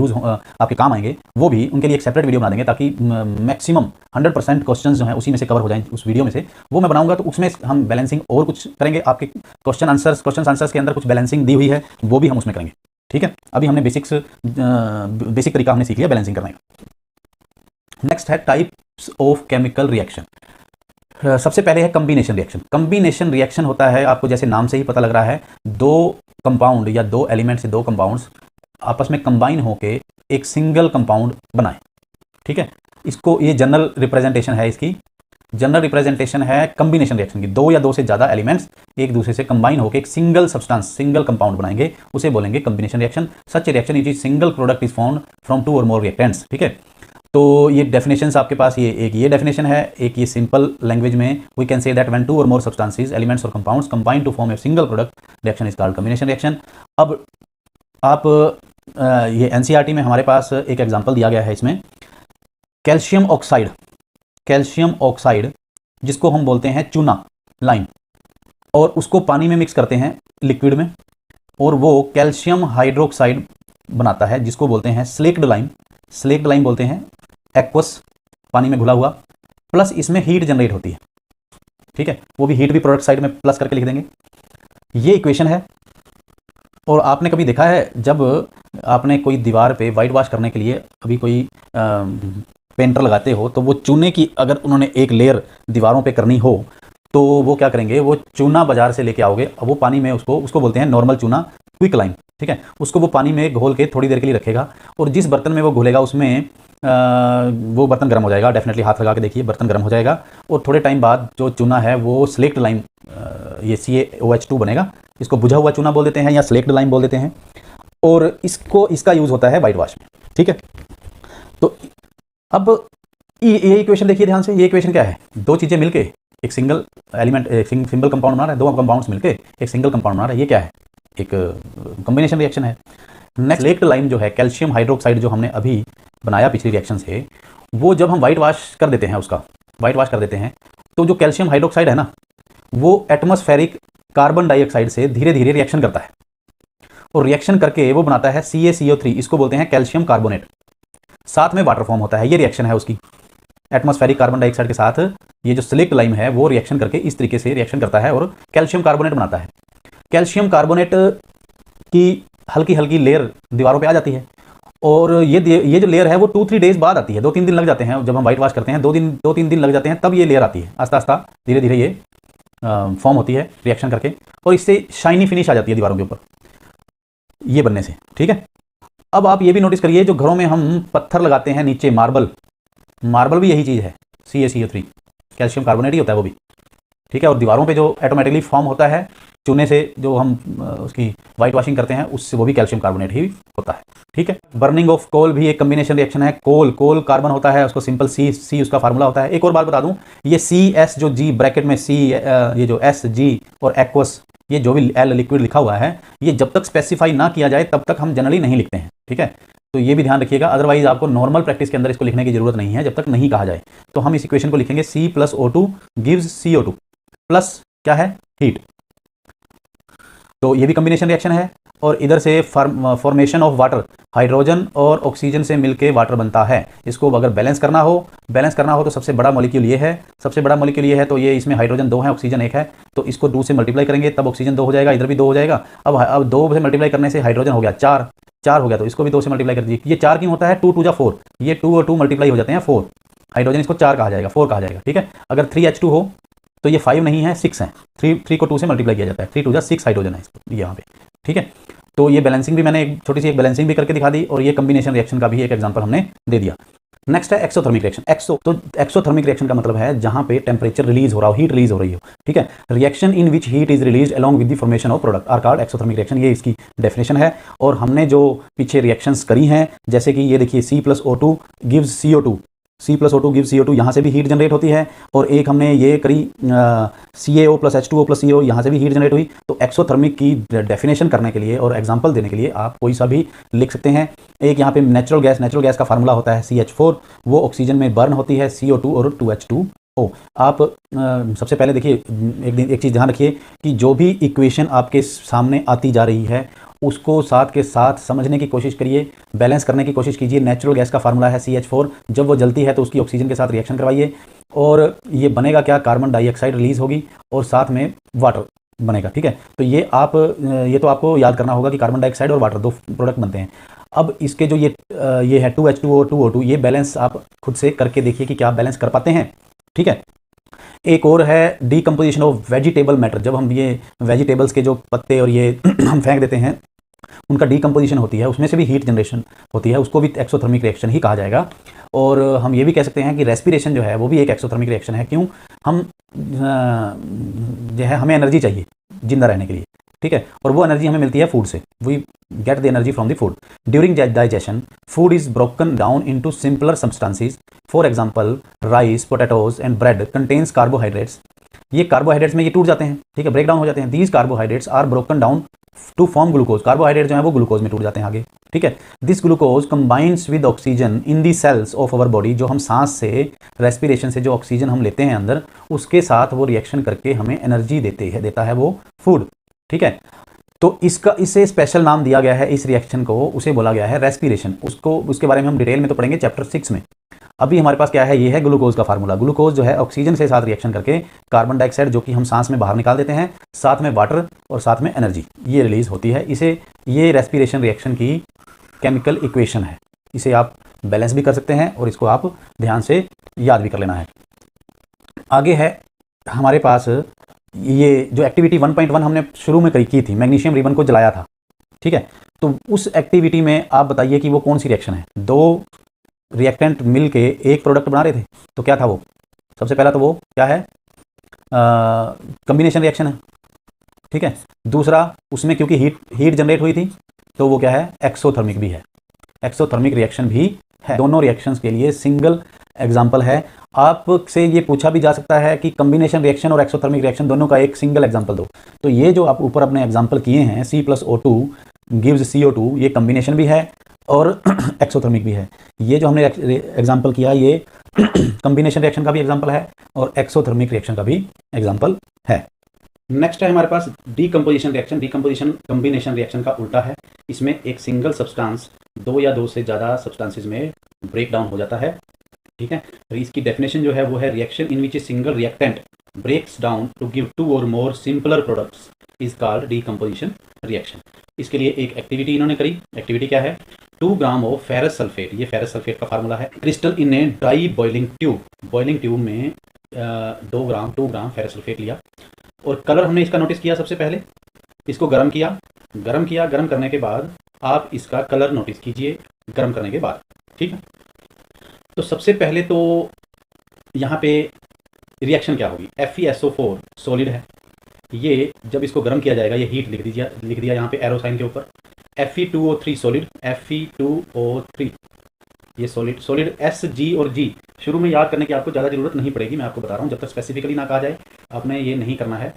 आपके काम आएंगे वो भी, उनके लिए एक सेपरेट वीडियो बना देंगे, ताकि मैक्सिमम 100% क्वेश्चन जो है उसी में से कवर हो जाएं। उस वीडियो में से वो मैं बनाऊंगा, तो उसमें हम बैलेंसिंग और कुछ करेंगे। आपके क्वेश्चन आंसर्स के अंदर कुछ बैलेंसिंग दी हुई है, वो भी हम उसमें करेंगे। ठीक है, अभी हमने बेसिक तरीका हमने सीख लिया बैलेंसिंग करने का। नेक्स्ट है टाइप्स ऑफ केमिकल रिएक्शन। सबसे पहले है कॉम्बिनेशन रिएक्शन। कॉम्बिनेशन रिएक्शन होता है, आपको जैसे नाम से ही पता लग रहा है, दो कंपाउंड या दो एलिमेंट से दो कंपाउंड्स आपस में कंबाइन होके एक सिंगल कंपाउंड बनाए। ठीक है, इसको, ये जनरल रिप्रेजेंटेशन है, इसकी जनरल रिप्रेजेंटेशन है कॉम्बिनेशन रिएक्शन की। दो या दो से ज्यादा एलिमेंट्स एक दूसरे से कंबाइन होकर एक सिंगल सब्सटेंस, सिंगल कंपाउंड बनाएंगे, उसे बोलेंगे combination reaction. Such reaction is single product is found from 2 और मोर रिएक्टेंट्स। ठीक है, तो ये डेफिनेशंस आपके पास, ये डेफिनेशन है, एक ये सिंपल लैंग्वेज में we can say that when 2 और मोर सब्सटेंसेस, एलिमेंट्स और compounds combine to form a single product, reaction is called combination reaction. अब आप ये NCERT में हमारे पास एक एग्जांपल दिया गया है, इसमें कैल्शियम ऑक्साइड जिसको हम बोलते हैं चूना, लाइम, और उसको पानी में मिक्स करते हैं लिक्विड में, और वो कैल्शियम हाइड्रोक्साइड बनाता है जिसको बोलते हैं स्लेक्ड लाइम बोलते हैं, एक्वस, पानी में घुला हुआ, प्लस इसमें हीट जनरेट होती है। ठीक है, वो भी हीट भी प्रोडक्ट साइड में प्लस करके लिख देंगे। ये इक्वेशन है। और आपने कभी देखा है, जब आपने कोई दीवार पे वाइट वॉश करने के लिए अभी कोई पेंटर लगाते हो, तो वो चूने की अगर उन्होंने एक लेयर दीवारों पे करनी हो तो वो क्या करेंगे, वो चूना बाजार से लेके आओगे, अब वो पानी में उसको बोलते हैं नॉर्मल चूना, क्विक लाइम, ठीक है। उसको वो पानी में घोल के थोड़ी देर के लिए रखेगा, और जिस बर्तन में वो घोलेगा उसमें वो बर्तन गर्म हो जाएगा। डेफिनेटली हाथ लगा के देखिए, बर्तन गर्म हो जाएगा, और थोड़े टाइम बाद जो चूना है वो स्लेक्ट लाइम, ये CaOH2 बनेगा। इसको बुझा हुआ चूना बोल देते हैं या स्लेक्ट लाइम बोल देते हैं, और इसका यूज़ होता है वाइट वॉश में, ठीक है। तो अब ये इक्वेशन देखिए ध्यान से, ये इक्वेशन क्या है, दो चीज़ें मिलके एक सिंगल एलिमेंट, एक सिंगल कंपाउंड बना रहा है, दो कंपाउंड्स मिलके एक सिंगल कंपाउंड बना रहा है, ये क्या है, एक कॉम्बिनेशन रिएक्शन है। नेक्स्ट स्लेक्ट लाइम जो है, कैल्शियम हाइड्रोक्साइड जो हमने अभी बनाया पिछली रिएक्शन से, वो जब हम वाइट वॉश कर देते हैं, उसका वाइट वॉश कर देते हैं, तो जो कैल्शियम हाइड्रोक्साइड है ना, वो एटमॉस्फेरिक कार्बन डाइऑक्साइड से धीरे धीरे रिएक्शन करता है, और रिएक्शन करके वो बनाता है CaCO3, इसको बोलते हैं कैल्शियम कार्बोनेट, साथ में वाटर फॉर्म होता है। ये रिएक्शन है उसकी, एटमॉस्फेरिक कार्बन डाइऑक्साइड के साथ ये जो स्लेक्ट लाइम है वो रिएक्शन करके इस तरीके से रिएक्शन करता है और कैल्शियम कार्बोनेट बनाता है। कैल्शियम कार्बोनेट की हल्की हल्की लेयर दीवारों पे आ जाती है, और ये जो लेयर है वो 2-3 डेज बाद आती है, 2-3 दिन लग जाते हैं। जब हम वाइट वॉश करते हैं 2-3 दिन लग जाते हैं, तब ये लेयर आती है, आस्ता आस्ता धीरे धीरे ये फॉर्म होती है रिएक्शन करके, और इससे शाइनी फिनिश आ जाती है दीवारों के ऊपर, ये बनने से, ठीक है। अब आप ये भी नोटिस करिए, जो घरों में हम पत्थर लगाते हैं नीचे, मार्बल भी यही चीज़ है, CaCO3 कैल्शियम कार्बोनेट ही होता है वो भी, ठीक है। और दीवारों पे जो ऑटोमेटिकली फॉर्म होता है चूने से, जो हम उसकी वाइट वॉशिंग करते हैं, उससे वो भी कैल्शियम कार्बोनेट ही होता है, ठीक है। बर्निंग ऑफ कोल भी एक कम्बिनेशन रिएक्शन है। कोल कार्बन होता है, उसको सिंपल C उसका फार्मूला होता है। एक और बात बता दूं, ये CS जो G ब्रैकेट में C, ये जो SG और एक्वस, ये जो भी L लिक्विड लिखा हुआ है, ये जब तक स्पेसिफाई ना किया जाए तब तक हम जनरली नहीं लिखते हैं, ठीक है। तो ये भी ध्यान रखिएगा, अदरवाइज आपको नॉर्मल प्रैक्टिस के अंदर इसको लिखने की जरूरत नहीं है जब तक नहीं कहा जाए। तो हम इस इक्वेशन को लिखेंगे C+O2 गिव्स CO2 प्लस क्या है, हीट। तो ये भी कॉम्बिनेशन रिएक्शन है, और इधर से फॉर्मेशन ऑफ वाटर, हाइड्रोजन और ऑक्सीजन से मिलके वाटर बनता है। इसको अगर बैलेंस करना हो तो सबसे बड़ा मॉलिक्यूल ये है, तो ये इसमें हाइड्रोजन 2 है, ऑक्सीजन 1 है, तो इसको 2 से मल्टीप्लाई करेंगे तब ऑक्सीजन 2 हो जाएगा, इधर भी 2 हो जाएगा। अब 2 से मल्टीप्लाई करने से हाइड्रोजन हो गया 4 हो गया, तो इसको भी 2 से मल्टीप्लाई कर दीजिए। ये 4 क्यों होता है, 2 2 4, ये 2 और 2 मल्टीप्लाई हो जाते हैं 4, हाइड्रोजन इसको 4 कहा जाएगा, 4 कहा जाएगा, ठीक है। अगर 3H2 हो तो ये 5 नहीं है, 6 है, 3 को 2 से मल्टीप्लाई किया जाता है, 3 2 6 हाइड्रोजन है इसको यहाँ पे, ठीक है। तो ये बैलेंसिंग भी मैंने एक छोटी सी बैलेंसिंग भी करके दिखा दी, और ये कॉम्बिनेशन रिएक्शन का भी एक एग्जांपल हमने दे दिया। नेक्स्ट है एक्सोथर्मिक रिएक्शन। तो एक्सोथर्मिक रिएक्शन का मतलब है जहां पे टेम्परेचर रिलीज हो रहा हो, हीट रिलीज हो रही हो, ठीक है। Reaction in which heat is release along with the formation of product are called exothermic reaction, ये इसकी डेफिनेशन है। और हमने जो पीछे रिएक्शंस करी हैं, जैसे कि ये देखिए C+O2 गिव्स CO2, यहाँ से भी हीट जनरेट होती है, और एक हमने ये करी CaO + H2O + CO, यहाँ से भी हीट जनरेट हुई। तो एक्सोथर्मिक की डेफिनेशन करने के लिए और एग्जांपल देने के लिए आप कोई सा भी लिख सकते हैं। एक यहाँ पे नेचुरल गैस का फार्मूला होता है CH4, वो ऑक्सीजन में बर्न होती है, CO2 और 2H2O। आप सबसे पहले देखिए, एक चीज़ ध्यान रखिए कि जो भी इक्वेशन आपके सामने आती जा रही है उसको साथ के साथ समझने की कोशिश करिए, बैलेंस करने की कोशिश कीजिए। नेचुरल गैस का फार्मूला है CH4, जब वो जलती है तो उसकी ऑक्सीजन के साथ रिएक्शन करवाइए, और ये बनेगा क्या, कार्बन डाइऑक्साइड रिलीज होगी और साथ में वाटर बनेगा, ठीक है। तो ये तो आपको याद करना होगा कि कार्बन डाइऑक्साइड और वाटर 2 प्रोडक्ट बनते हैं। अब इसके जो ये है 2H2O 2O2, ये बैलेंस आप खुद से करके देखिए कि क्या बैलेंस कर पाते हैं, ठीक है। एक और है डीकम्पोजिशन ऑफ वेजिटेबल मैटर, जब हम ये वेजिटेबल्स के जो पत्ते और ये हम फेंक देते हैं, उनका डीकम्पोजिशन होती है, उसमें से भी हीट जनरेशन होती है, उसको भी एक्सोथर्मिक रिएक्शन ही कहा जाएगा। और हम ये भी कह सकते हैं कि रेस्पिरेशन जो है वो भी एक एक्सोथर्मिक रिएक्शन है। क्यों, हम जो है हमें एनर्जी चाहिए जिंदा रहने के लिए, ठीक है, और वो एनर्जी हमें मिलती है फूड से, we get the energy from the food. During digestion food is broken down into simpler substances, for example rice, potatoes and bread contains carbohydrates. ये कार्बोहाइड्रेट्स में ये टूट जाते हैं, ठीक है, ब्रेक डाउन हो जाते हैं। These carbohydrates are broken down to form glucose, carbohydrate जो है वो ग्लूकोज में टूट जाते हैं आगे, ठीक है। This glucose combines with oxygen in the cells of our body, जो हम सांस से, रेस्पिरेशन से जो ऑक्सीजन हम लेते हैं अंदर, उसके साथ वो रिएक्शन करके हमें एनर्जी देता है वो फूड, ठीक है। तो इसे स्पेशल नाम दिया गया है, इस रिएक्शन को उसे बोला गया है रेस्पिरेशन। उसके बारे में हम डिटेल में तो पढ़ेंगे चैप्टर 6 में। अभी हमारे पास क्या है, ये है ग्लूकोज का फार्मूला। ग्लूकोज जो है ऑक्सीजन के साथ रिएक्शन करके कार्बन डाइऑक्साइड जो कि हम सांस में बाहर निकाल देते हैं, साथ में वाटर और साथ में एनर्जी, ये रिलीज होती है। ये रेस्पिरेशन रिएक्शन की केमिकल इक्वेशन है। इसे आप बैलेंस भी कर सकते हैं और इसको आप ध्यान से याद भी कर लेना है। आगे है हमारे पास ये जो एक्टिविटी 1.1 हमने शुरू में की थी, मैग्नीशियम रिबन को जलाया था, ठीक है। तो उस एक्टिविटी में आप बताइए कि वो कौन सी रिएक्शन है। दो रिएक्टेंट मिल के एक प्रोडक्ट बना रहे थे, तो क्या था वो? सबसे पहला तो वो क्या है, कम्बिनेशन रिएक्शन है, ठीक है। दूसरा, उसमें क्योंकि हीट जनरेट हुई थी, तो वो क्या है, एक्सोथर्मिक भी है, एक्सोथर्मिक रिएक्शन भी है। दोनों रिएक्शंस के लिए सिंगल एग्जाम्पल है। आपसे ये पूछा भी जा सकता है कि कम्बिनेशन रिएक्शन और एक्सोथर्मिक रिएक्शन दोनों का एक सिंगल एग्जाम्पल दो। तो ये जो आप ऊपर अपने एग्जाम्पल किए हैं, C+O2 गिव्स CO2, ये कम्बिनेशन भी है और एक्सोथर्मिक भी है। ये जो हमने एग्जाम्पल किया, ये कम्बिनेशन रिएक्शन का भी एग्जाम्पल है और एक्सोथर्मिक रिएक्शन का भी एग्जाम्पल है। नेक्स्ट है हमारे पास decomposition reaction. Decomposition combination reaction का उल्टा है। इसमें एक सिंगल सब्सटेंस दो या दो से ज़्यादा सब्सटेंसेस में ब्रेक डाउन हो जाता है, ठीक है। तो इसकी डेफिनेशन जो है वो है, reaction in which a single reactant breaks down to give two और more simpler products is called decomposition reaction. इसके लिए एक एक्टिविटी इन्होंने करी। एक्टिविटी क्या है, 2 ग्राम ऑफ फेरस सल्फेट, ये फेरस सल्फेट का फार्मूला है, crystal in a dry boiling tube. Boiling tube में 2 ग्राम फेरस सल्फेट लिया और कलर हमने इसका नोटिस किया। सबसे पहले इसको गर्म किया, गर्म करने के बाद आप इसका कलर नोटिस कीजिए गर्म करने के बाद, ठीक है। तो सबसे पहले तो यहाँ पे रिएक्शन क्या होगी, FeSO4 सॉलिड है, ये जब इसको गर्म किया जाएगा, ये हीट लिख दिया यहाँ पे एरो साइन के ऊपर। Fe2O3 सॉलिड, Fe2O3 ये सॉलिड SG और G शुरू में याद करने की आपको ज़्यादा ज़रूरत नहीं पड़ेगी, मैं आपको बता रहा हूँ, जब तक स्पेसिफिकली ना कहा जाए आपने ये नहीं करना है।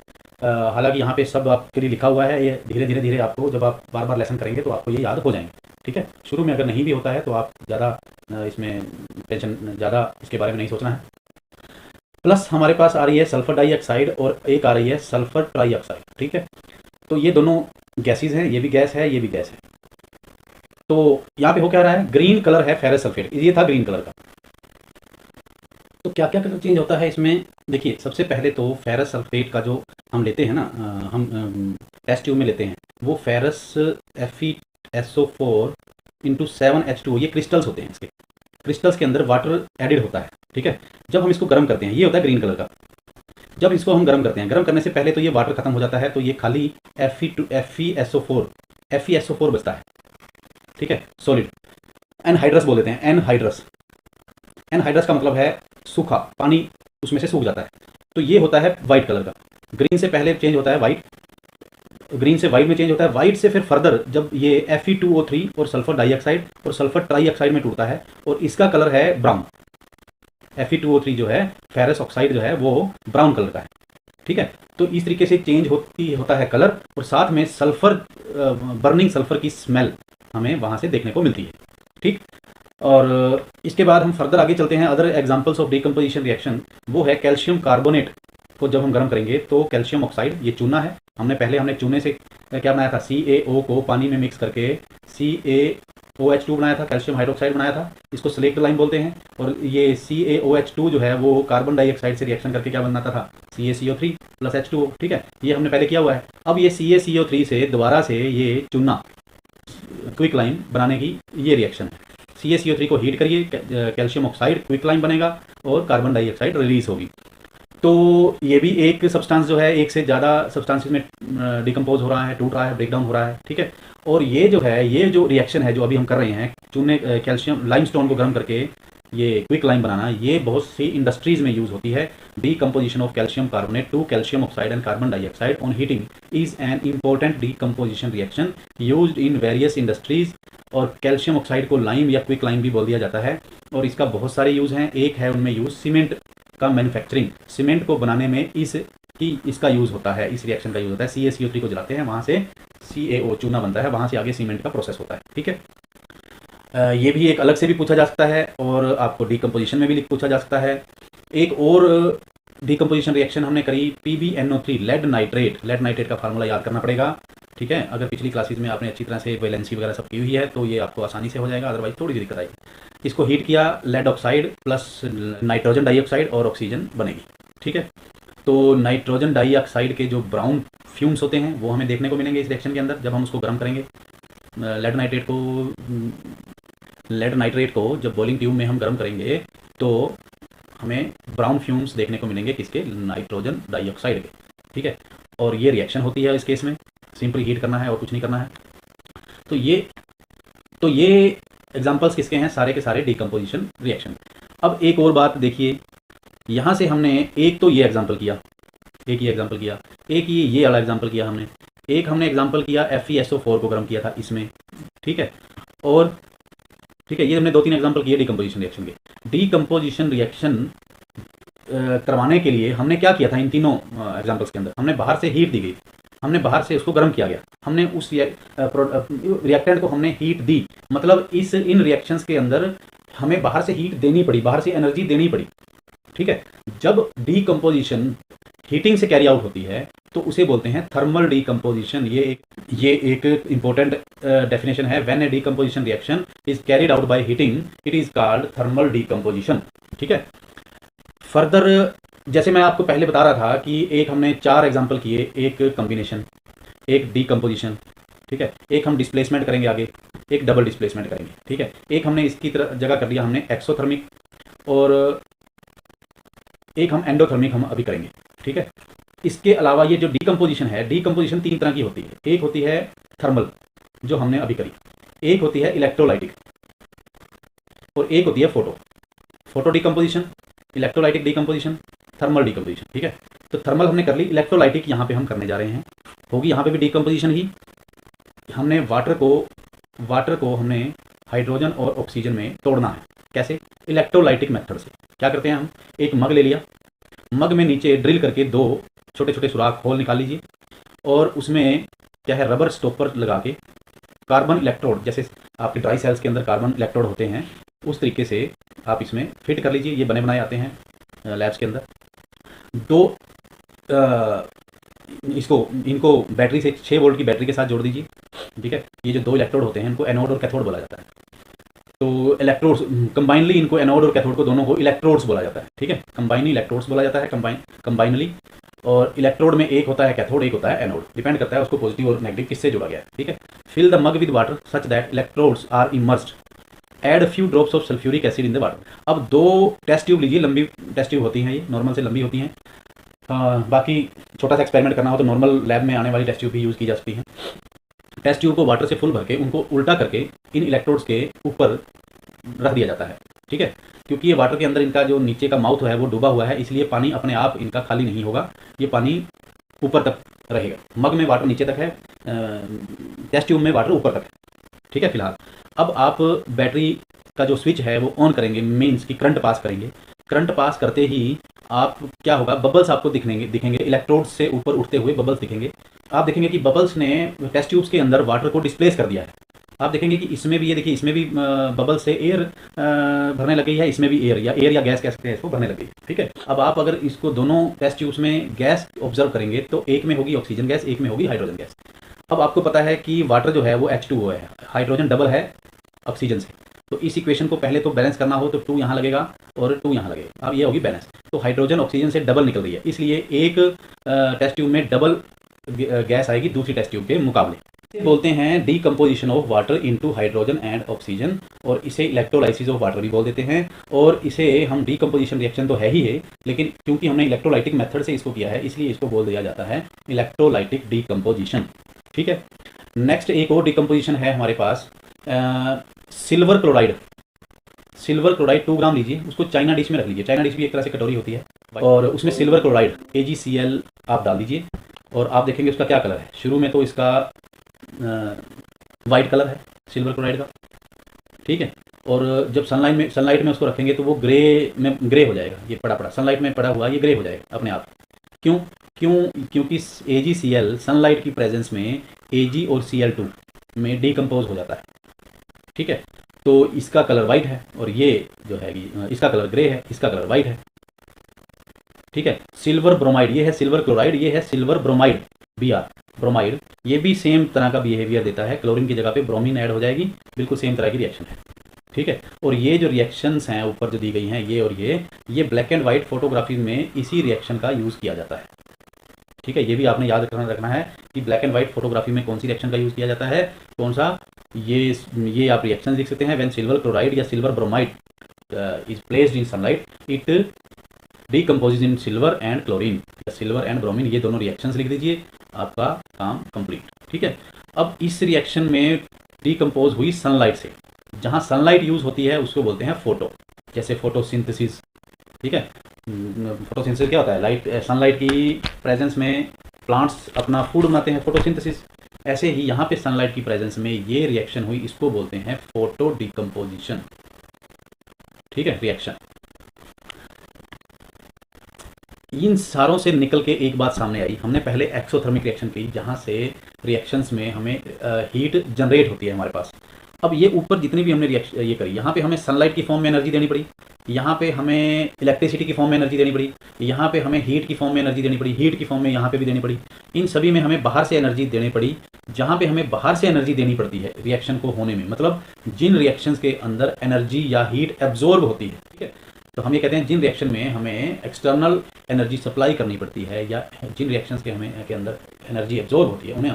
हालांकि यहाँ पे सब आपके लिए लिखा हुआ है, ये धीरे आपको जब आप बार बार लेसन करेंगे तो आपको ये याद हो जाएंगे, ठीक है। शुरू में अगर नहीं भी होता है तो आप ज़्यादा इसमें टेंशन ज़्यादा इसके बारे में नहीं सोचना है। प्लस हमारे पास आ रही है सल्फर डाइऑक्साइड और एक आ रही है सल्फर ट्राइऑक्साइड, ठीक है। तो ये दोनों गैसेज हैं, ये भी गैस है, ये भी गैस है। तो यहाँ पे हो क्या रहा है, ग्रीन कलर है फेरस सल्फेट, ये था ग्रीन कलर का। तो क्या क्या कलर चेंज होता है इसमें, देखिए सबसे पहले तो फेरस सल्फेट का जो हम लेते हैं ना, हम टेस्ट ट्यूब में लेते हैं, वो फेरस FeSO4 × 7H2O, ये क्रिस्टल्स होते हैं। इसके क्रिस्टल्स के अंदर वाटर एडिड होता है, ठीक है। जब हम इसको गर्म करते हैं, ये होता है ग्रीन कलर का, जब इसको हम गर्म करते हैं, गर्म करने से पहले तो ये वाटर खत्म हो जाता है, तो ये खाली FeSO4 बचता है, ठीक है, सॉलिड। एनहाइड्रस बोल देते हैं, एनहाइड्रस का मतलब है सूखा पानी, उसमें से सूख जाता है। तो ये होता है वाइट कलर का, ग्रीन से पहले चेंज होता है वाइट, ग्रीन से वाइट में चेंज होता है, वाइट से फिर फर्दर जब ये Fe2O3 और सल्फर डाइऑक्साइड और सल्फर ट्राइऑक्साइड में टूटता है और इसका कलर है ब्राउन। Fe2O3 जो है फेरस ऑक्साइड जो है वो ब्राउन कलर का है, ठीक है। तो इस तरीके से चेंज होता है कलर, और साथ में सल्फर, बर्निंग सल्फर की स्मेल हमें वहाँ से देखने को मिलती है, ठीक। और इसके बाद हम फर्दर आगे चलते हैं। Other examples of decomposition reaction, वो है कैल्शियम कार्बोनेट को जब हम गर्म करेंगे तो कैल्शियम ऑक्साइड, ये चूना है, हमने चूने से क्या बनाया था, CaO को पानी में मिक्स करके CaOH2 बनाया था, कैल्शियम हाइड्रोक्साइड बनाया था, इसको स्लेक्ट लाइम बोलते हैं। और ये CaOH2 जो है वो कार्बन डाइऑक्साइड से रिएक्शन करके क्या बनाता था, CaCO3 + H2O, ठीक है, ये हमने पहले किया हुआ है। अब ये CaCO3 से दोबारा से ये चूना क्विक लाइम बनाने की ये रिएक्शन है। CaCO3 को हीट करिए, कैल्शियम ऑक्साइड क्विक लाइम बनेगा और कार्बन डाइऑक्साइड रिलीज होगी। तो ये भी एक सब्सटेंस जो है एक से ज़्यादा सब्सटेंसेस में डिकम्पोज हो रहा है, टूट रहा है, ब्रेक डाउन हो रहा है, ठीक है। और ये जो रिएक्शन है जो अभी हम कर रहे हैं, चूने कैल्शियम लाइमस्टोन को गर्म करके ये क्विक लाइम बनाना, ये बहुत सी इंडस्ट्रीज़ में यूज़ होती है। Decomposition of calcium carbonate to calcium oxide and carbon dioxide on heating is an important decomposition reaction used in various industries. और कैल्शियम ऑक्साइड को लाइम या क्विक लाइम भी बोल दिया जाता है, और इसका बहुत सारे यूज़ हैं। एक है उनमें यूज़ सीमेंट का मैन्युफैक्चरिंग, सीमेंट को बनाने में इसका यूज़ होता है, इस रिएक्शन का यूज़ होता है। CaCO3 को जलाते हैं, वहाँ से CaO चूना बनता है, वहाँ से आगे सीमेंट का प्रोसेस होता है, ठीक है। ये भी एक अलग से भी पूछा जा सकता है और आपको डीकम्पोजिशन में भी पूछा जा सकता है। एक और डीकम्पोजिशन रिएक्शन हमने करी, PbNO3 लेड नाइट्रेट का फार्मूला याद करना पड़ेगा, ठीक है। अगर पिछली क्लासेज में आपने अच्छी तरह से वैलेंसी वगैरह सब की हुई है तो ये आपको आसानी से हो जाएगा, अदरवाइज थोड़ी सी दिक्कत आएगी। इसको हीट किया, lead oxide plus nitrogen dioxide और ऑक्सीजन बनेगी, ठीक है। तो नाइट्रोजन डाइऑक्साइड के जो ब्राउन फ्यूम्स होते हैं वो हमें देखने को मिलेंगे इस रिएक्शन के अंदर जब हम उसको गर्म करेंगे। लेड नाइट्रेट को जब बॉइलिंग ट्यूब में हम गर्म करेंगे तो हमें ब्राउन फ्यूम्स देखने को मिलेंगे किसके, नाइट्रोजन डाइऑक्साइड के। ठीक है, और ये रिएक्शन होती है इस केस में, सिंपली हीट करना है और कुछ नहीं करना है। तो ये एग्जांपल्स किसके हैं, सारे के सारे डिकम्पोजिशन रिएक्शन। अब एक और बात देखिए, यहाँ से हमने एक तो ये एग्जांपल किया, एक ये एग्जांपल किया, एक ये वाला एग्जांपल किया हमने, एक हमने एग्जांपल किया FeSO4 को गर्म किया था इसमें। ठीक है, और ठीक है, ये हमने 2-3 एग्जांपल किए डिकम्पोजिशन रिएक्शन के। डिकम्पोजिशन रिएक्शन करवाने के लिए हमने क्या किया था, इन तीनों एग्जांपल्स के अंदर हमने बाहर से हीट दी गई, हमने बाहर से उसको गर्म किया गया, हमने उस रिएक्टेंट को हमने हीट दी, मतलब इन रिएक्शंस के अंदर हमें बाहर से हीट देनी पड़ी, बाहर से एनर्जी देनी पड़ी। ठीक है, जब डीकम्पोजिशन हीटिंग से कैरी आउट होती है तो उसे बोलते हैं थर्मल डीकम्पोजिशन। ये एक इंपॉर्टेंट डेफिनेशन है। When A decomposition reaction is carried out by heating it is called thermal decomposition. ठीक है, फर्दर जैसे मैं आपको पहले बता रहा था कि एक हमने 4 एग्जांपल किए, एक कॉम्बिनेशन, एक डीकम्पोजिशन, ठीक है, एक हम डिस्प्लेसमेंट करेंगे आगे, एक डबल डिस्प्लेसमेंट करेंगे। ठीक है, एक हमने इसकी तरह जगह कर लिया हमने एक्सोथर्मिक, और एक हम एंडोथर्मिक हम अभी करेंगे। ठीक है, इसके अलावा ये जो डीकम्पोजिशन है, डीकम्पोजिशन 3 तरह की होती है। एक होती है थर्मल जो हमने अभी करी, एक होती है इलेक्ट्रोलाइटिक, और एक होती है photo decomposition, electrolytic decomposition, thermal decomposition. ठीक है, तो थर्मल हमने कर ली, इलेक्ट्रोलाइटिक यहाँ पे हम करने जा रहे हैं, होगी यहाँ पे भी डीकम्पोजिशन ही। हमने वाटर को हमने हाइड्रोजन और ऑक्सीजन में तोड़ना है। कैसे? इलेक्ट्रोलाइटिक मेथड से। क्या करते हैं हम, एक मग ले लिया, मग में नीचे ड्रिल करके 2 छोटे छोटे सुराख होल निकाल लीजिए, और उसमें क्या है, रबर स्टॉपर लगा के कार्बन इलेक्ट्रोड, जैसे आपके ड्राई सेल्स के अंदर कार्बन इलेक्ट्रोड होते हैं, उस तरीके से आप इसमें फिट कर लीजिए। ये बने बनाए आते हैं लैब्स के अंदर। 2 इनको बैटरी से 6 वोल्ट की बैटरी के साथ जोड़ दीजिए। ठीक है, ये जो 2 इलेक्ट्रोड होते हैं इनको एनोड और कैथोड बोला जाता है। तो इलेक्ट्रोड्स कंबाइनली, इनको एनोड और कैथोड को दोनों को इलेक्ट्रोड्स बोला जाता है। ठीक है, कंबाइनली इलेक्ट्रोड्स बोला जाता है, कंबाइनली। और इलेक्ट्रोड में एक होता है कैथोड, एक होता है एनोड, डिपेंड करता है उसको पॉजिटिव और नेगेटिव किससे जोड़ा गया है। ठीक है, fill the mug with water such that electrodes are immersed, add few drops of sulphuric acid in the water. अब 2 टेस्ट ट्यूब लीजिए, लंबी टेस्ट ट्यूब होती हैं, ये नॉर्मल से लंबी होती हैं। बाकी छोटा सा एक्सपेरिमेंट करना हो तो नॉर्मल लैब में आने वाली टेस्ट ट्यूब भी यूज़ की जा सकती है। टेस्ट ट्यूब को वाटर से फुल भर के उनको उल्टा करके इन इलेक्ट्रोड्स के ऊपर रख दिया जाता है। ठीक है, क्योंकि ये वाटर के अंदर इनका जो नीचे का माउथ है वो डूबा हुआ है, इसलिए पानी अपने आप इनका खाली नहीं होगा, ये पानी ऊपर तक रहेगा। मग में वाटर नीचे तक है, टेस्ट ट्यूब में वाटर ऊपर तक है। ठीक है, फिलहाल अब आप बैटरी का जो स्विच है वो ऑन करेंगे, मीन्स कि करंट पास करेंगे। करंट पास करते ही आप क्या होगा, बबल्स आपको दिखेंगे इलेक्ट्रोड से ऊपर उठते हुए बबल्स दिखेंगे। आप देखेंगे कि बबल्स ने टेस्ट ट्यूब्स के अंदर वाटर को डिस्प्लेस कर दिया है। आप देखेंगे कि इसमें भी, ये देखिए, इसमें भी बबल से एयर भरने लग गई है, इसमें भी एयर या गैस कह सकते हैं इसको, भरने लग गई है। ठीक है, अब आप अगर इसको दोनों टेस्ट ट्यूब्स में गैस ऑब्जर्व करेंगे तो एक में होगी ऑक्सीजन गैस, एक में होगी हाइड्रोजन गैस। अब आपको पता है कि वाटर जो है वो H2O है, हाइड्रोजन डबल है ऑक्सीजन से। तो इस इक्वेशन को पहले तो बैलेंस करना हो तो 2 यहाँ लगेगा और 2 यहाँ लगेगा। अब ये होगी बैलेंस, तो हाइड्रोजन ऑक्सीजन से डबल निकल रही है, इसलिए एक टेस्ट ट्यूब में डबल गैस आएगी दूसरी टेस्ट ट्यूब के मुकाबले। इसे बोलते हैं decomposition of water into hydrogen and oxygen, और इसे इलेक्ट्रोलाइसिस ऑफ वाटर भी बोल देते हैं। और इसे हम डीकम्पोजिशन रिएक्शन तो है ही है, लेकिन क्योंकि हमने इलेक्ट्रोलाइटिक मेथड से इसको किया है इसलिए इसको बोल दिया जाता है इलेक्ट्रोलाइटिक डीकम्पोजिशन। ठीक है, नेक्स्ट एक और डीकम्पोजिशन है हमारे पास, सिल्वर क्लोराइड। सिल्वर क्लोराइड 2 ग्राम लीजिए, उसको चाइना डिश में रख लीजिए। चाइना डिश भी एक तरह से कटोरी होती है, और उसमें सिल्वर क्लोराइड AgCl आप डाल दीजिए, और आप देखेंगे उसका क्या कलर है। शुरू में तो इसका वाइट कलर है सिल्वर क्लोराइड का। ठीक है, और जब सनलाइट में उसको रखेंगे तो वो ग्रे हो जाएगा। ये पड़ा सनलाइट में पड़ा हुआ ये ग्रे हो जाएगा अपने आप। क्योंकि AgCl सनलाइट की प्रेजेंस में Ag और Cl2 में डिकम्पोज हो जाता है। ठीक है, तो इसका कलर वाइट है, और ये जो है इसका कलर ग्रे है, इसका कलर वाइट है। ठीक है, सिल्वर ब्रोमाइड, ये है सिल्वर क्लोराइड, ये है सिल्वर ब्रोमाइड Br ब्रोमाइड। ये भी सेम तरह का बिहेवियर देता है, क्लोरीन की जगह पे ब्रोमीन ऐड हो जाएगी, बिल्कुल सेम तरह की रिएक्शन है। ठीक है, और ये जो रिएक्शंस हैं ऊपर जो दी गई हैं, ये और ये ब्लैक एंड वाइट फोटोग्राफी में इसी रिएक्शन का यूज़ किया जाता है। ठीक है, ये भी आपने याद रखना है कि ब्लैक एंड वाइट फोटोग्राफी में कौन सी रिएक्शन का यूज़ किया जाता है, कौन सा। ये आप रिएक्शन लिख सकते हैं, व्हेन सिल्वर क्लोराइड या silver bromide is placed in sunlight it decomposes in silver and chlorine, silver and bromine, ये दोनों रिएक्शंस लिख दीजिए, आपका काम कंप्लीट। ठीक है, अब इस रिएक्शन में डिकम्पोज हुई सनलाइट से, जहाँ सनलाइट यूज होती है उसको बोलते हैं फोटो, जैसे फोटोसिंथेसिस। ठीक है, फोटोसिंथेसिस क्या होता है, लाइट सनलाइट की प्रेजेंस में प्लांट्स अपना फूड बनाते हैं, फोटोसिंथेसिस। ऐसे ही यहाँ पे सनलाइट की प्रेजेंस में ये रिएक्शन हुई, इसको बोलते हैं फोटो डिकम्पोजिशन। ठीक है, रिएक्शन। इन सारों से निकल के एक बात सामने आई, हमने पहले एक्सोथर्मिक रिएक्शन की जहाँ से रिएक्शंस में हमें हीट जनरेट होती है हमारे पास। अब ये ऊपर जितनी भी हमने रिएक्शन ये करी, यहाँ पे हमें सनलाइट की फॉर्म में एनर्जी देनी पड़ी, यहाँ पे हमें इलेक्ट्रिसिटी की फॉर्म में एनर्जी देनी पड़ी, यहाँ पे हमें हीट की फॉर्म में एनर्जी देनी पड़ी, हीट की फॉर्म में यहाँ पे भी देनी पड़ी। इन सभी में हमें बाहर से एनर्जी देनी पड़ी। जहाँ पे हमें बाहर से एनर्जी देनी पड़ती है रिएक्शन को होने में, मतलब जिन रिएक्शंस के अंदर एनर्जी या हीट एब्जॉर्ब होती है, ठीक है, तो हम ये कहते हैं जिन रिएक्शन में हमें एक्सटर्नल एनर्जी सप्लाई करनी पड़ती है या जिन रिएक्शंस के अंदर एनर्जी एब्जॉर्ब होती है, उन्हें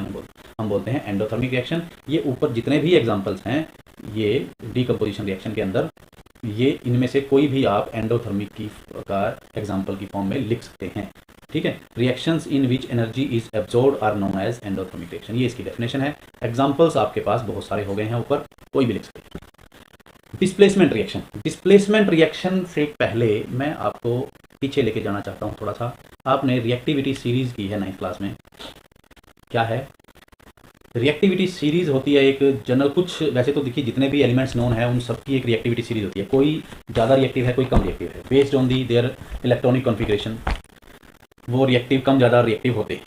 हम बोलते हैं एंडोथर्मिक रिएक्शन। ये ऊपर जितने भी एग्जांपल्स हैं ये डिकम्पोजिशन रिएक्शन के अंदर, ये इनमें से कोई भी आप एंडोथर्मिक की का एग्जांपल की फॉर्म में लिख सकते हैं। ठीक है, reactions in which energy is absorbed are known as endothermic reaction, ये इसकी डेफिनेशन है। एग्जांपल्स आपके पास बहुत सारे हो गए हैं, ऊपर कोई भी लिख सकते हैं। डिस्प्लेसमेंट रिएक्शन, डिस्प्लेसमेंट रिएक्शन से पहले मैं आपको पीछे लेके जाना चाहता हूँ थोड़ा सा। आपने रिएक्टिविटी सीरीज की है 9th क्लास में, क्या है रिएक्टिविटी सीरीज होती है एक जनरल, कुछ वैसे तो देखिए जितने भी एलिमेंट्स नोन है उन सब की एक रिएक्टिविटी सीरीज होती है, कोई ज़्यादा रिएक्टिव है कोई कम रिएक्टिव है, based on the their electronic configuration वो रिएक्टिव कम ज़्यादा रिएक्टिव होते हैं।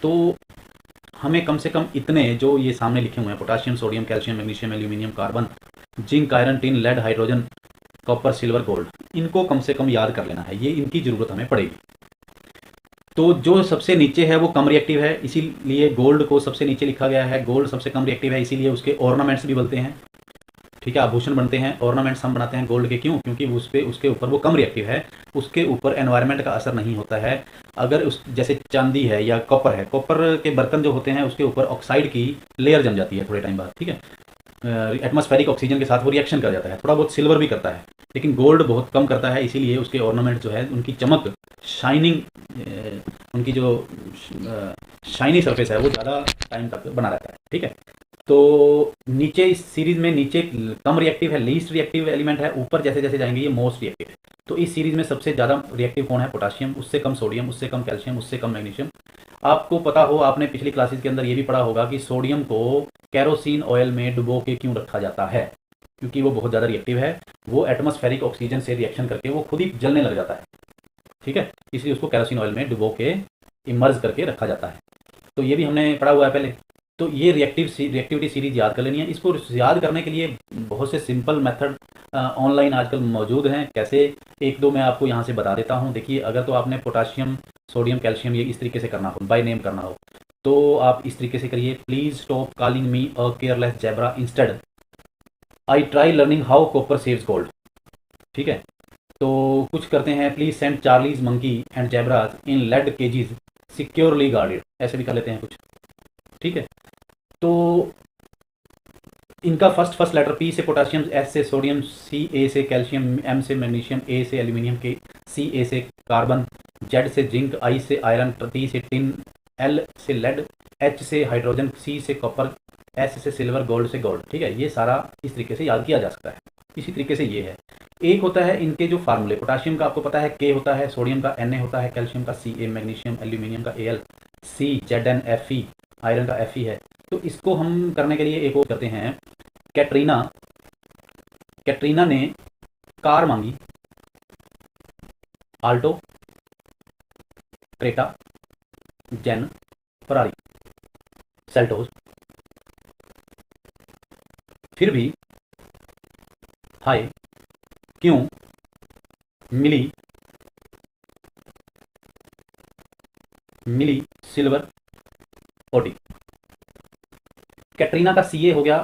तो हमें कम से कम इतने जो ये सामने लिखे हुए हैं, potassium, sodium, calcium, magnesium, aluminium, carbon, zinc, iron, tin, lead, hydrogen, copper, silver, gold, इनको कम से कम याद कर लेना है, ये इनकी ज़रूरत हमें पड़ेगी। तो जो सबसे नीचे है वो कम रिएक्टिव है, इसीलिए गोल्ड को सबसे नीचे लिखा गया है। गोल्ड सबसे कम रिएक्टिव है, इसीलिए उसके ऑर्नामेंट्स भी बनते हैं। ठीक है, आभूषण बनते हैं, ऑर्नामेंट्स हम बनाते हैं गोल्ड के, क्यों? क्योंकि उसके ऊपर वो कम रिएक्टिव है, उसके ऊपर एनवायरनमेंट का असर नहीं होता है। अगर उस जैसे चांदी है या कॉपर है, कॉपर के बर्तन जो होते हैं उसके ऊपर ऑक्साइड की लेयर जम जाती है थोड़े टाइम बाद। ठीक है, एटमॉस्फेरिक ऑक्सीजन के साथ वो रिएक्शन कर जाता है, थोड़ा बहुत सिल्वर भी करता है, लेकिन गोल्ड बहुत कम करता है, इसीलिए उसके ऑर्नामेंट जो है उनकी चमक, शाइनिंग, उनकी जो शाइनी सरफेस है वो ज़्यादा टाइम तक बना रहता है। ठीक है, तो नीचे इस सीरीज में नीचे कम रिएक्टिव है, लीस्ट रिएक्टिव एलिमेंट है, ऊपर जैसे जैसे जाएंगे ये मोस्ट रिएक्टिव है। तो इस सीरीज में सबसे ज़्यादा रिएक्टिव कौन है? पोटाशियम, उससे कम सोडियम, उससे कम कैल्शियम, उससे कम मैग्नीशियम। आपको पता हो, आपने पिछली क्लासेस के अंदर ये भी पढ़ा होगा कि सोडियम को कैरोसिन ऑयल में डुबो के क्यों रखा जाता है, क्योंकि वो बहुत ज़्यादा रिएक्टिव है, वो एटमॉस्फेरिक ऑक्सीजन से रिएक्शन करके वो खुद ही जलने लग जाता है। ठीक है, इसलिए उसको कैरोसिन ऑयल में डुबो के इमर्ज करके रखा जाता है। तो ये भी हमने पढ़ा हुआ है पहले। तो ये रिएक्टिविटी सीरीज याद कर लेनी है। इसको याद करने के लिए बहुत से सिंपल मेथड ऑनलाइन आजकल मौजूद हैं। कैसे, एक दो मैं आपको यहाँ से बता देता हूँ। देखिए, अगर तो आपने पोटाशियम, सोडियम, कैल्शियम ये इस तरीके से करना हो, बाय नेम करना हो, तो आप इस तरीके से करिए। Please stop calling me a careless zebra, instead I try learning how copper saves gold. ठीक है, तो कुछ करते हैं, please send Charlie's monkey and zebras in lead cages securely guarded, ऐसे भी कर लेते हैं कुछ। ठीक है, तो इनका फर्स्ट लेटर, पी से पोटाशियम, एस से सोडियम, सी ए से कैल्शियम, एम से मैग्नीशियम, ए से एल्यूमिनियम, के सी ए से कार्बन, जेड से जिंक, आई से आयरन, टी से टिन, एल से लेड, एच से हाइड्रोजन, सी से कॉपर, एस से सिल्वर, गोल्ड से गोल्ड। ठीक है, ये सारा इस तरीके से याद किया जा सकता है। इसी तरीके से ये है। एक होता है इनके जो फार्मूले, पोटाशियम का आपको पता है के होता है, सोडियम का Na होता है, कैल्शियम का Ca, मैग्नीशियम, एल्यूमिनियम का Al, C, ZnFe, आयरन का Fe है। तो इसको हम करने के लिए एक और करते हैं। कैटरीना ने कार मांगी, Alto, Creta, Zen, Ferrari, Seltos, फिर भी हाय, क्यों, मिली, सिल्वर, ओडी। कैटरीना का सीए हो गया,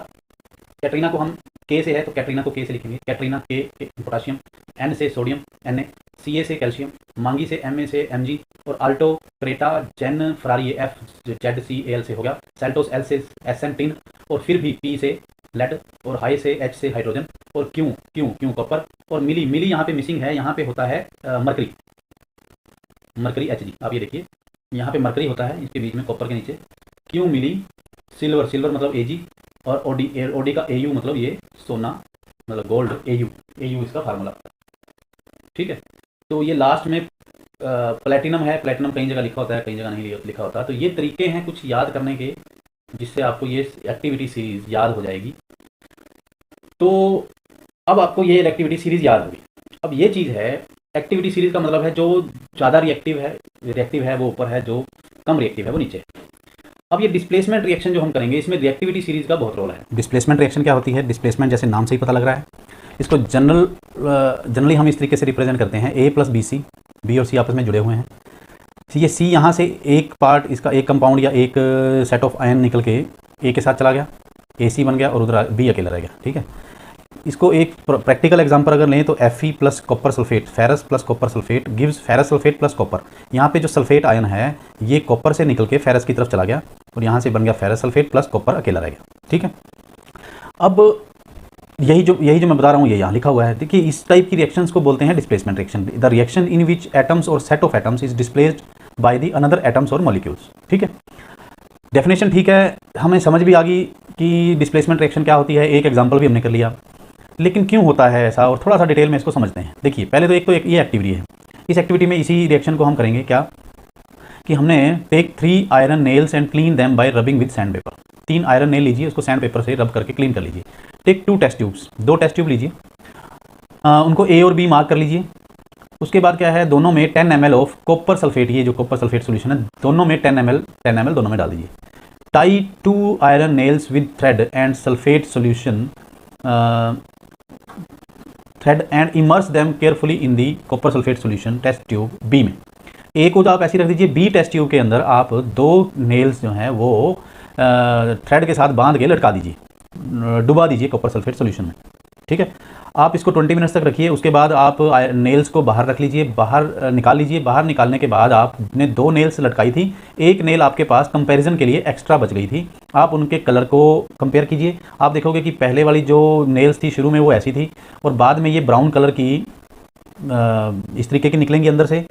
कैटरीना को हम के से है तो कैटरीना को के से लिखेंगे। कैटरीना के पोटाशियम, एन से सोडियम Na, सीए से कैल्शियम, मांगी से Ma से Mg, और Alto, Creta, Zen, Ferrari F, Z C L से हो गया, सेल्टोस एल से Sn टिन, और फिर भी पी से लेड, और हाई से H से हाइड्रोजन, और क्यू क्यू क्यू कॉपर, और मिली मिली यहाँ पे मिसिंग है, यहाँ पे होता है मरकरी, मरकरी Hg। आप ये देखिए यहाँ पे मरकरी होता है इसके बीच में कॉपर के नीचे, क्यू मिली, सिल्वर सिल्वर मतलब Ag, और ओडी का Au मतलब ये सोना मतलब गोल्ड, Au इसका फार्मूला। ठीक है, तो ये लास्ट में प्लेटिनम है, प्लेटिनम कई जगह लिखा होता है कई जगह नहीं लिखा होता। तो ये तरीके हैं कुछ याद करने के जिससे आपको ये एक्टिविटी सीरीज याद हो जाएगी। तो अब आपको ये एक्टिविटी सीरीज याद होगी। अब ये चीज़ है, एक्टिविटी सीरीज का मतलब है जो ज़्यादा रिएक्टिव है वो ऊपर है, जो कम रिएक्टिव है वो नीचे है। अब ये डिस्प्लेसमेंट रिएक्शन जो हम करेंगे इसमें रिएक्टिविटी सीरीज का बहुत रोल है। डिस्प्लेसमेंट रिएक्शन क्या होती है? डिस्प्लेसमेंट जैसे नाम से ही पता लग रहा है, इसको जनरली हम इस तरीके से रिप्रेजेंट करते हैं A plus B C, B और सी आपस में जुड़े हुए हैं। ये सी यहाँ से एक पार्ट इसका एक कंपाउंड या एक सेट ऑफ आयन निकल के ए के साथ चला गया, AC बन गया और उधर बी अकेला रह गया। ठीक है, इसको एक प्रैक्टिकल एग्जांपल अगर लें तो Fe plus copper sulphate, ferrous plus copper sulphate gives ferrous sulphate plus copper. यहाँ पे जो सल्फेट आयन है ये कॉपर से निकल के फेरस की तरफ चला गया और यहाँ से बन गया फेरस सल्फेट प्लस कॉपर अकेला रह गया। ठीक है, अब यही जो मैं बता रहा हूँ ये यहाँ लिखा हुआ है। देखिए इस टाइप की रिएक्शंस को बोलते हैं displacement reaction. The reaction in which atoms और set of atoms is displaced by the another atoms और मॉलिक्यूल्स। ठीक है, डेफिनेशन ठीक है, हमें समझ भी आ गई कि डिस्प्लेसमेंट रिएक्शन क्या होती है, एक एग्जांपल भी हमने कर लिया। लेकिन क्यों होता है ऐसा, और थोड़ा सा डिटेल में इसको समझते हैं। देखिए पहले तो एक ये एक्टिविटी है, इस एक्टिविटी में इसी रिएक्शन को हम करेंगे क्या कि हमने take 3 iron nails and clean them by rubbing with sand paper. 3 iron nail लीजिए, उसको सैंड पेपर से रब करके क्लीन कर लीजिए। Take 2 test tubes, 2 test tube लीजिए, उनको A और B मार्क कर लीजिए। उसके बाद क्या है, दोनों में 10 ml ऑफ कॉपर सल्फेट, ये जो कॉपर सल्फेट सोल्यूशन है दोनों में 10 ml दोनों में डाल दीजिए। Tie 2 iron nails with thread and sulphate solution thread and immerse them carefully in the copper sulphate solution test tube B में। A को तो आप ऐसे रख दीजिए, B टेस्ट ट्यूब के अंदर आप 2 नेल्स जो हैं वो थ्रेड के साथ बांध के लटका दीजिए, डुबा दीजिए कॉपर सल्फेट सोल्यूशन में। ठीक है, आप इसको 20 मिनट्स तक रखिए। उसके बाद आप नेल्स को बाहर रख लीजिए, बाहर निकाल लीजिए। बाहर निकालने के बाद आपने 2 नेल्स लटकाई थी, एक नेल आपके पास कंपैरिजन के लिए एक्स्ट्रा बच गई थी। आप उनके कलर को कंपेयर कीजिए, आप देखोगे कि पहले वाली जो नेल्स थी शुरू में वो ऐसी थी और बाद में ये ब्राउन कलर की इस तरीके की निकलेंगी अंदर से।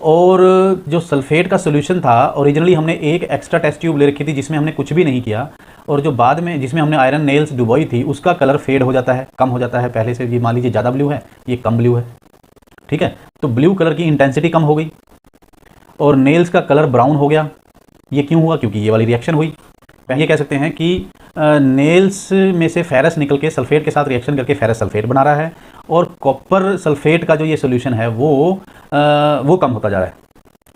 और जो सल्फेट का सोल्यूशन था ओरिजिनली हमने एक एक्स्ट्रा टेस्ट ट्यूब ले रखी थी जिसमें हमने कुछ भी नहीं किया, और जो बाद में जिसमें हमने आयरन नेल्स डुबोई थी उसका कलर फेड हो जाता है, कम हो जाता है पहले से। ये मान लीजिए ज़्यादा ब्लू है, ये कम ब्लू है। ठीक है, तो ब्लू कलर की इंटेंसिटी कम हो गई और नेल्स का कलर ब्राउन हो गया। ये क्यों हुआ? क्योंकि ये वाली रिएक्शन हुई। ये कह सकते हैं कि नेल्स में से फेरस निकल के सल्फेट के साथ रिएक्शन करके फेरस सल्फेट बना रहा है और कॉपर सल्फेट का जो ये सोल्यूशन है वो कम होता जा रहा है।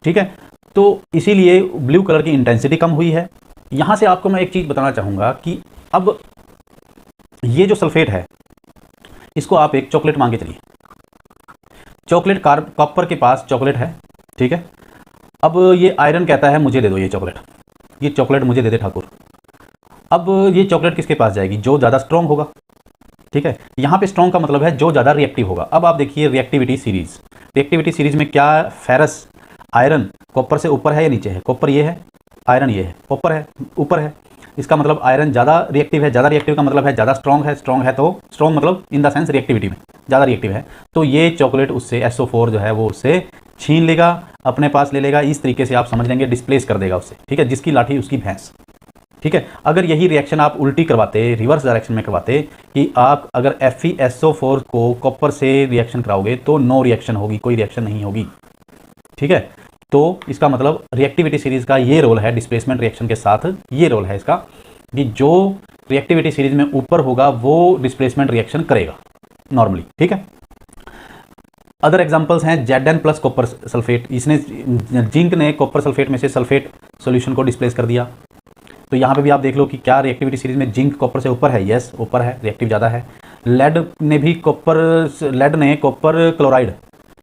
ठीक है, तो इसीलिए ब्लू कलर की इंटेंसिटी कम हुई है। यहाँ से आपको मैं एक चीज़ बताना चाहूँगा कि अब ये जो सल्फेट है इसको आप एक चॉकलेट मांग के चलिए। चॉकलेट कॉपर के पास चॉकलेट है। ठीक है, अब ये आयरन कहता है मुझे दे दो ये चॉकलेट मुझे दे दे ठाकुर। अब ये चॉकलेट किसके पास जाएगी? जो ज़्यादा स्ट्रॉन्ग होगा। ठीक है, यहाँ पे स्ट्रॉन्ग का मतलब है जो ज़्यादा रिएक्टिव होगा। अब आप देखिए रिएक्टिविटी सीरीज में क्या फेरस आयरन कॉपर से ऊपर है या नीचे है? कॉपर ये है, आयरन ये है, कॉपर है ऊपर है। इसका मतलब आयरन ज़्यादा रिएक्टिव है। ज़्यादा रिएक्टिव का मतलब है ज़्यादा स्ट्रॉन्ग है। स्ट्रॉन्ग है तो स्ट्रॉन्ग मतलब इन द सेंस रिएक्टिविटी में ज़्यादा रिएक्टिव है। तो ये चॉकलेट उससे SO4 जो है वो उससे छीन लेगा, अपने पास ले लेगा। इस तरीके से आप समझ लेंगे, डिस्प्लेस कर देगा उससे। ठीक है, जिसकी लाठी उसकी भैंस। ठीक है, अगर यही रिएक्शन आप उल्टी करवाते, रिवर्स डायरेक्शन में करवाते कि आप अगर FeSO4 को कॉपर से रिएक्शन कराओगे तो नो रिएक्शन होगी, कोई रिएक्शन नहीं होगी। ठीक है, तो इसका मतलब रिएक्टिविटी सीरीज का ये रोल है, डिस्प्लेसमेंट रिएक्शन के साथ ये रोल है इसका कि जो रिएक्टिविटी सीरीज में ऊपर होगा वो डिस्प्लेसमेंट रिएक्शन करेगा नॉर्मली। ठीक है, अदर एग्जांपल्स हैं Zn प्लस कॉपर सल्फेट। इसने जिंक ने कॉपर सल्फेट में से सल्फेट सॉल्यूशन को डिस्प्लेस कर दिया। तो यहाँ पे भी आप देख लो कि क्या रिएक्टिविटी सीरीज में जिंक कॉपर से ऊपर है? यस, ऊपर है, रिएक्टिव ज़्यादा है। लेड ने कॉपर क्लोराइड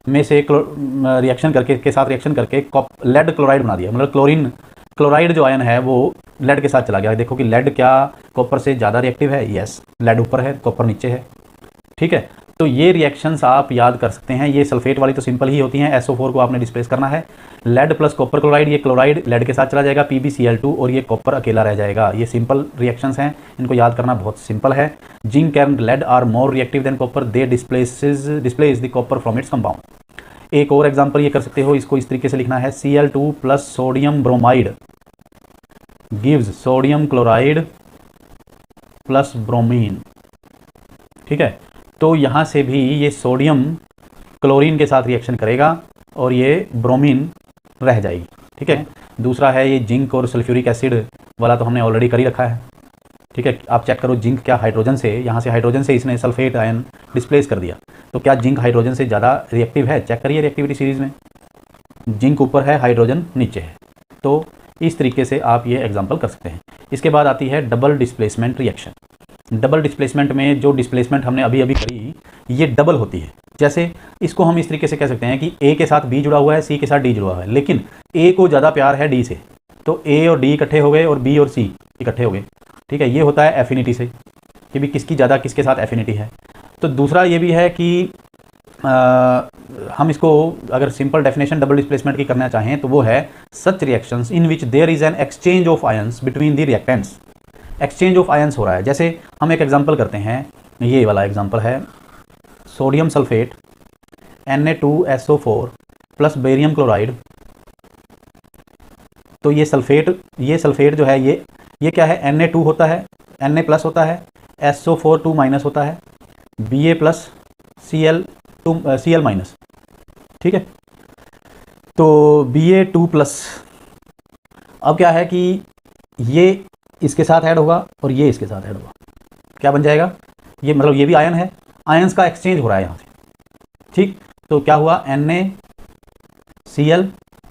में से रिएक्शन करके के साथ रिएक्शन करके लेड क्लोराइड बना दिया। मतलब क्लोराइड जो आयन है वो लेड के साथ चला गया। देखो कि लेड क्या कॉपर से ज़्यादा रिएक्टिव है? यस, लेड ऊपर है, कॉपर नीचे है। ठीक है, तो ये रिएक्शंस आप याद कर सकते हैं। ये सल्फेट वाली तो सिंपल ही होती हैं, SO4 को आपने डिस्प्लेस करना है। लेड प्लस कॉपर क्लोराइड, ये क्लोराइड लेड के साथ चला जाएगा, PbCl2, और ये कॉपर अकेला रह जाएगा। ये सिंपल रिएक्शंस हैं, इनको याद करना बहुत सिंपल है। Zinc and lead are more reactive than copper, they displace the copper from its compound. एक और एग्जांपल ये कर सकते हो, इसको इस तरीके से लिखना है, Cl2 plus sodium bromide gives sodium chloride plus bromine. ठीक है, तो यहाँ से भी ये सोडियम क्लोरीन के साथ रिएक्शन करेगा और ये ब्रोमीन रह जाएगी। ठीक है, दूसरा है ये जिंक और सल्फ्यूरिक एसिड वाला तो हमने ऑलरेडी कर ही रखा है। ठीक है, आप चेक करो जिंक क्या हाइड्रोजन से, यहाँ से हाइड्रोजन से इसने सल्फेट आयन डिस्प्लेस कर दिया, तो क्या जिंक हाइड्रोजन से ज़्यादा रिएक्टिव है? चेक करिए रिएक्टिविटी सीरीज़ में, जिंक ऊपर है, हाइड्रोजन नीचे है। तो इस तरीके से आप ये एग्जांपल कर सकते हैं। इसके बाद आती है double displacement reaction. Double displacement में जो डिस्प्लेसमेंट हमने अभी अभी करी ये डबल होती है। जैसे इसको हम इस तरीके से कह सकते हैं कि ए के साथ बी जुड़ा हुआ है, सी के साथ डी जुड़ा हुआ है, लेकिन ए को ज़्यादा प्यार है डी से, तो ए और डी इकट्ठे हो गए और बी और सी इकट्ठे हो गए। ठीक है, ये होता है एफिनिटी से कि भी किसकी ज़्यादा किसके साथ एफिनिटी है। तो दूसरा ये भी है कि हम इसको अगर सिंपल डेफिनेशन डबल डिस्प्लेसमेंट की करना चाहें तो वो है such reactions in which there is an exchange of ions between the reactants. Exchange of ions हो रहा है। जैसे हम एक एग्जांपल करते हैं, ये वाला एग्जांपल है, sodium sulphate Na2SO4 plus barium chloride. तो ये सल्फेट जो है ये क्या है, Na2 होता है, Na प्लस होता है, SO4 2 माइनस होता है, Ba प्लस Cl माइनस। ठीक है, तो Ba2 प्लस, अब क्या है कि ये इसके साथ ऐड होगा और ये इसके साथ ऐड होगा, क्या बन जाएगा, ये मतलब ये भी आयन है, आयंस का एक्सचेंज हो रहा है यहाँ से। ठीक, तो क्या हुआ, NaCl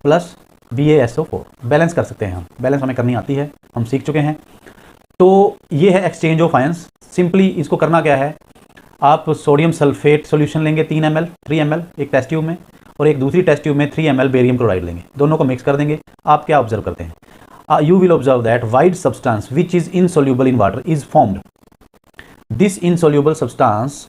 प्लस BaSO4। बैलेंस कर सकते हैं हम, बैलेंस हमें करनी आती है, हम सीख चुके हैं। तो ये है एक्सचेंज ऑफ आयंस। सिंपली इसको करना क्या है, आप सोडियम सल्फेट सॉल्यूशन लेंगे 3 ml एक टेस्ट ट्यूब में, और एक दूसरी टेस्ट ट्यूब में 3 ml बेरियम क्लोराइड लेंगे, दोनों को मिक्स कर देंगे। आप क्या ऑब्जर्व करते हैं, you will observe that white substance which is insoluble in water is formed. This insoluble substance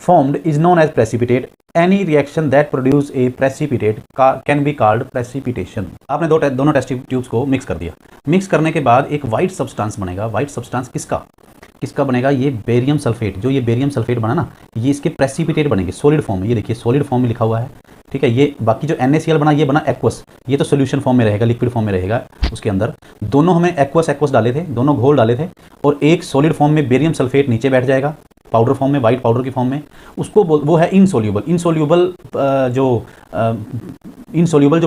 formed is known as precipitate. Any reaction that produce a precipitate can be called precipitation. आपने दोनों test tubes को mix कर दिया। Mix करने के बाद एक white substance बनेगा। वाइट सब्सटेंस किसका बनेगा, ये बेरियम सल्फेट। जो ये बेरियम सल्फेट बना ना, ये इसके प्रेसिपिटेट बनेंगे सॉलिड फॉर्म में। ये देखिए सॉलिड फॉर्म में लिखा हुआ है। ठीक है, ये बाकी जो NaCl बना ये बना एक्वस, ये तो सोल्यूशन फॉर्म में रहेगा, लिक्विड फॉर्म में रहेगा उसके अंदर। दोनों हमें एक्वस डाले थे, दोनों घोल डाले थे, और एक सॉलिड फॉर्म में बेरियम सल्फेट नीचे बैठ जाएगा पाउडर फॉर्म में, वाइट पाउडर की फॉर्म में। उसको वो है इनसोल्यूबल जो